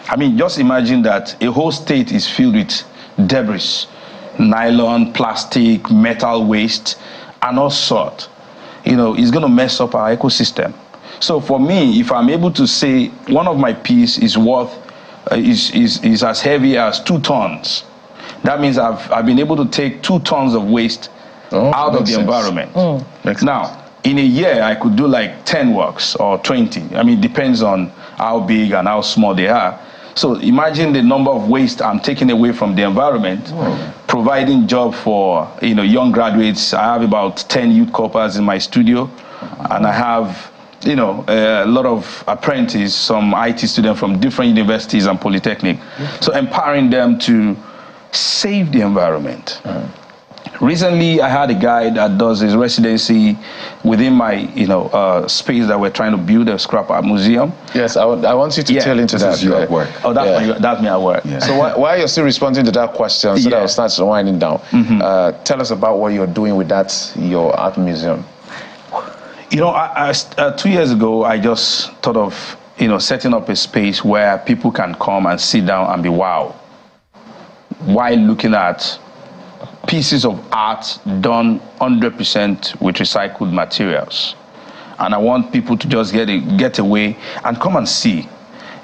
I mean, just imagine that a whole state is filled with debris, nylon, plastic, metal waste, and all sorts. It's going to mess up our ecosystem. So for me, if I'm able to say one of my pieces is worth, is as heavy as 2 tons, that means I've been able to take 2 tons of waste out of the environment. Now, in a year, I could do like 10 works or 20. I mean, it depends on how big and how small they are. So imagine the number of waste I'm taking away from the environment, providing job for young graduates. I have about 10 youth corpers in my studio, and I have a lot of apprentices, some IT students from different universities and polytechnic. So empowering them to save the environment. Recently, I had a guy that does his residency within my, space that we're trying to build, a scrap art museum. Yes, I want you to tell into that. This is you at work. Oh, that's me at work. Yeah. So while you're still responding to that question, so that I'll start winding down, tell us about what you're doing with your art museum. 2 years ago, I just thought of, setting up a space where people can come and sit down and be wowed while looking at pieces of art done 100% with recycled materials. And I want people to just get away and come and see.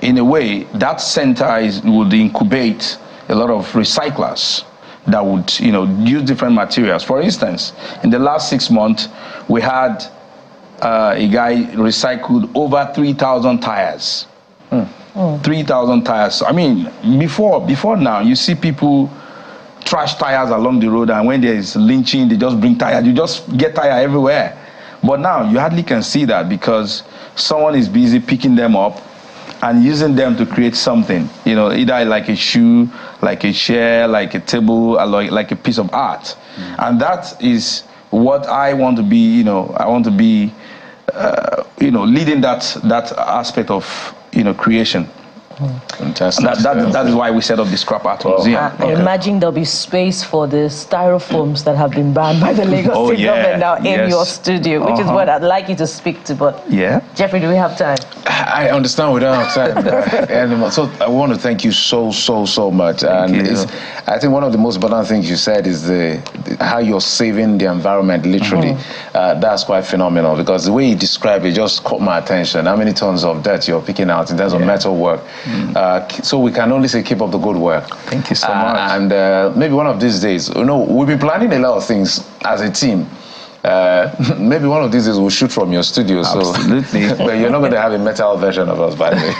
In a way, that center would incubate a lot of recyclers that would use different materials. For instance, in the last 6 months, we had a guy recycled over 3,000 tires. 3,000 tires. I mean, before now, you see people trash tires along the road, and when there's lynching, they just bring tires. You just get tire everywhere. But now you hardly can see that because someone is busy picking them up and using them to create something, either like a shoe, like a chair, like a table, like a piece of art. And that is what I want to be, I want to be, leading that aspect of, creation. Fantastic. That is why we set up the scrap atoms. I imagine there'll be space for the styrofoams that have been banned by the Lagos State government now in your studio, which is what I'd like you to speak to. But Jeffrey, do we have time? I understand we don't have time. And so I want to thank you so much. I think one of the most important things you said is how you're saving the environment, literally. That's quite phenomenal, because the way you describe it just caught my attention. How many tons of dirt you're picking out in terms of metal work. So we can only say keep up the good work. Thank you so much. And maybe one of these days, we've been planning a lot of things as a team. Maybe one of these days we'll shoot from your studio. Absolutely. So, but you're not going to have a metal version of us, by the way.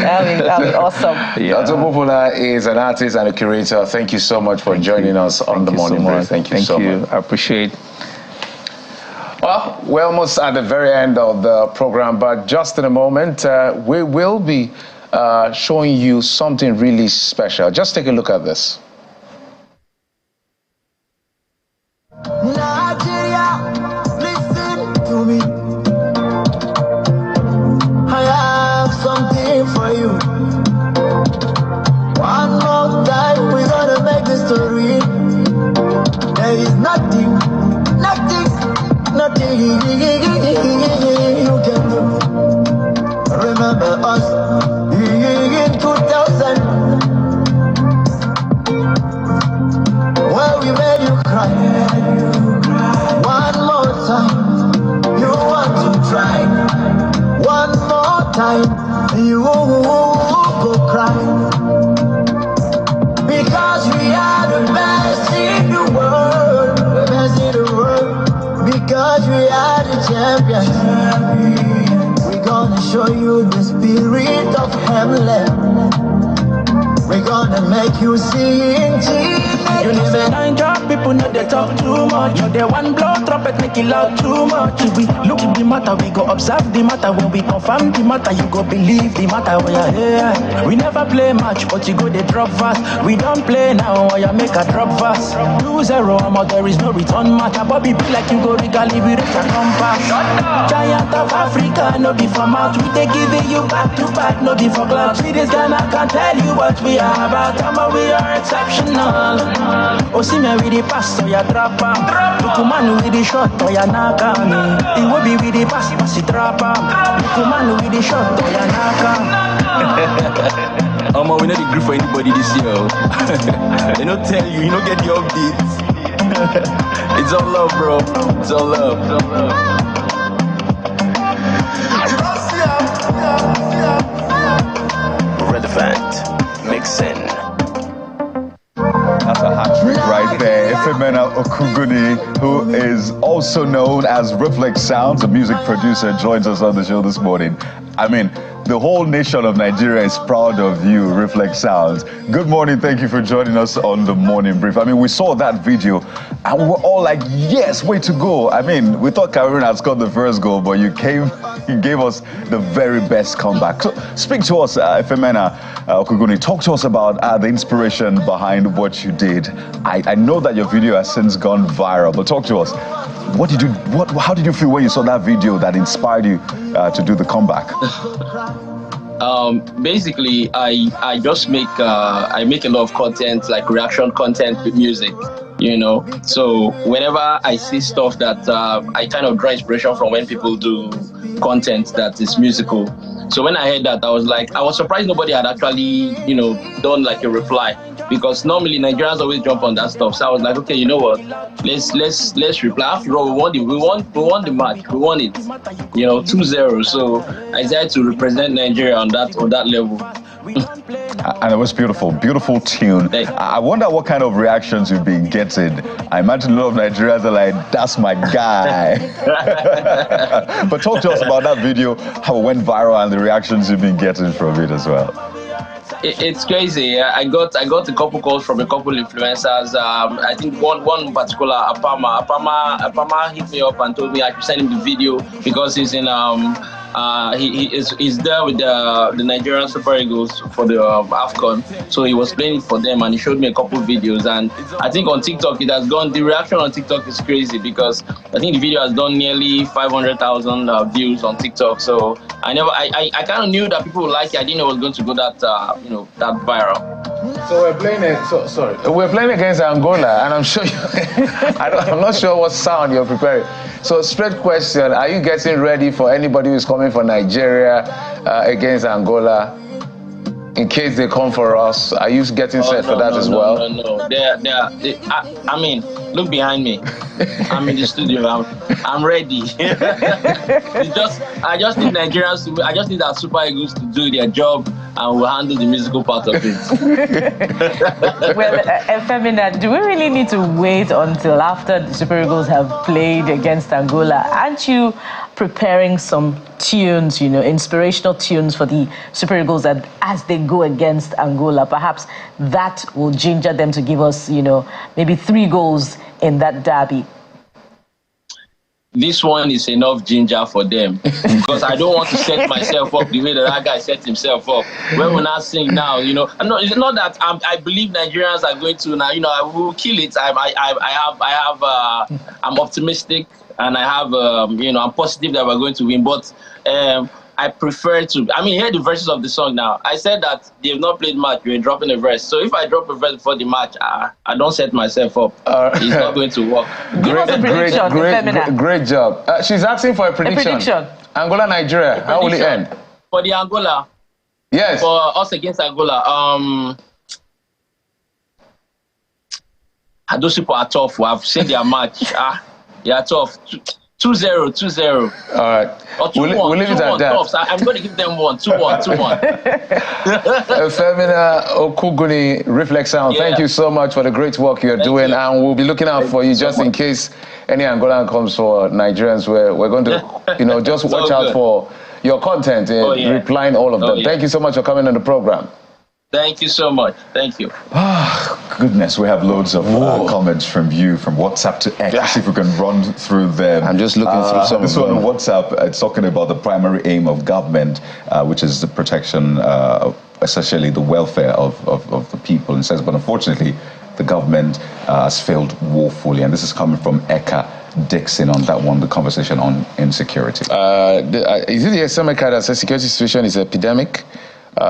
That'll be awesome. Dr. Popola is an artist and a curator. Thank you so much for joining us on the morning brief. Thank you so much. I appreciate it. Well, we're almost at the very end of the program, but just in a moment, we will be showing you something really special. Just take a look at this. Nigeria, listen to me. I have something for you. One more time, we're gonna make the story. There is nothing you can do. Remember us in 2000, where we made you cry. One more time, you want to try. One more time, you go cry. Because we are the best in the world, the best in the world. Because we are the champions. We're gonna show you the spirit of Hamlet. We're gonna make you sing. You know say Nigeria people know they talk too much. You they one blow trumpet make it loud too much. If we look at the matter, we go observe the matter. When we confirm the matter, you go believe the matter. We are here. We never play match, but you go they drop fast. We don't play now, or you make a drop fast. 2-0, there is no return matter. Bobby be like you go regally with a compass. Giant of Africa, no be for mouth. We they giving you back to back, no be for clout. See this gun, I can tell you what we are about. We are exceptional. Oh, see me with the pass, so ya trap am. Look man with the shot, or ya knock am. He will be with the pass, he trap am. Look man with the shot, or ya knock am. We not agree for anybody this year. They don't tell you, you don't get the updates. It's all love, bro. It's all love. It's all love. Relevant, mixing. That's a hat trick right there. Ifemena Okuguni, who is also known as Reflex Sounds, a music producer, joins us on the show this morning. I mean, the whole nation of Nigeria is proud of you, Reflex Sounds. Good morning. Thank you for joining us on the morning brief. I mean, we saw that video and we were all like, yes, way to go. I mean, we thought Cameroon had scored the first goal, but you gave us the very best comeback. So speak to us, Ifemena Okuguni. Talk to us about the inspiration behind what you did. I know that your video has since gone viral, but talk to us. How did you feel when you saw that video that inspired you to do the comeback? Basically, I just make I make a lot of content, like reaction content with music, you know. So whenever I see stuff that I kind of draw inspiration from when people do content that is musical. So when I heard that, I was surprised nobody had actually, done like a reply, because normally Nigerians always jump on that stuff. So I was like, okay, you know what? Let's reply. After all, we won the match. We won it, 2-0. So I decided to represent Nigeria on that level. And it was beautiful tune. I wonder what kind of reactions you've been getting. I imagine a lot of Nigerians are like, that's my guy. But talk to us about that video, how it went viral, and the reactions you've been getting from it as well. It's crazy. I got a couple calls from a couple influencers. I think one particular, Apama hit me up and told me I should send him the video because he's in he's there with the Nigerian Super Eagles for the AFCON. So he was playing it for them, and he showed me a couple of videos. And I think on TikTok it has gone. The reaction on TikTok is crazy because I think the video has done nearly 500,000 views on TikTok. So I kind of knew that people would like it. I didn't know it was going to go that that viral. So we're playing we're playing against Angola, and I'm sure I'm not sure what sound you're preparing. So straight question: are you getting ready for anybody who's coming for Nigeria against Angola? In case they come for us, are you getting set for that as well? No. I mean, look behind me. I'm in the studio. I'm ready. I just need Nigerians to. I just need our Super Eagles to do their job, and we'll handle the musical part of it. Well, Femina, do we really need to wait until after the Super Eagles have played against Angola? Aren't you preparing some tunes, inspirational tunes for the Super Eagles that as they go against Angola? Perhaps that will ginger them to give us, maybe 3 goals in that derby. This one is enough ginger for them because I don't want to set myself up the way that guy set himself up. When we not sing now, it's not that I believe Nigerians are going to now. I will kill it. I'm optimistic and I have I'm positive that we're going to win. But I prefer to. Hear the verses of the song now. I said that they've not played match. We're dropping a verse. So if I drop a verse before the match, I don't set myself up. It's not going to work. Give us a prediction, great job. She's asking for a prediction. Angola, Nigeria. How will it end? For the Angola. Yes. For us against Angola. Those people are tough. I've seen their match. They are tough. 2-0. All right. Or 2-1. We'll leave it at that. I'm going to give them 2-1. Femina Okuguni, Reflex Sound, thank you so much for the great work you're doing. And we'll be looking out for you just in case any Angolan comes for Nigerians. We're going to, just watch out for your content, replying all of them. Thank you so much for coming on the program. Thank you so much. Thank you. Goodness, we have loads of comments from you, from WhatsApp to X. Yeah. See if we can run through them. I'm just looking through some this of them. This one on WhatsApp, it's talking about the primary aim of government, which is the protection, essentially the welfare of the people. And says, but unfortunately, the government has failed woefully. And this is coming from Eka Dixon on that one, the conversation on insecurity. Is it the SMK that says security situation is epidemic?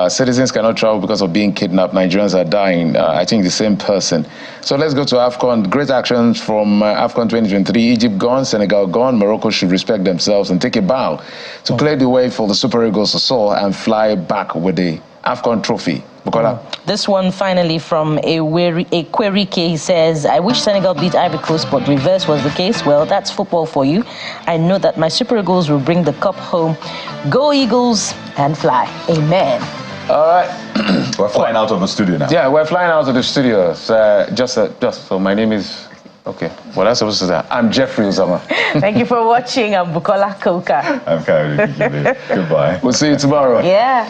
Citizens cannot travel because of being kidnapped. Nigerians are dying. I think the same person. So let's go to AFCON. Great actions from AFCON 2023. Egypt gone, Senegal gone. Morocco should respect themselves and take a bow to clear the way for the Super Eagles to soar and fly back with the AFCON trophy. Bukola. This one finally from Querike. He says, I wish Senegal beat Ivory Coast, but reverse was the case. Well, that's football for you. I know that my Super Eagles will bring the cup home. Go Eagles and fly. Amen. All right. We're flying out of the studio now. Yeah, we're flying out of the studio. So my name is... Okay, what else supposed to say? I'm Jeffrey Uzama. Thank you for watching. I'm Bukola Koka. I'm Kari. Goodbye. We'll see you tomorrow. Yeah.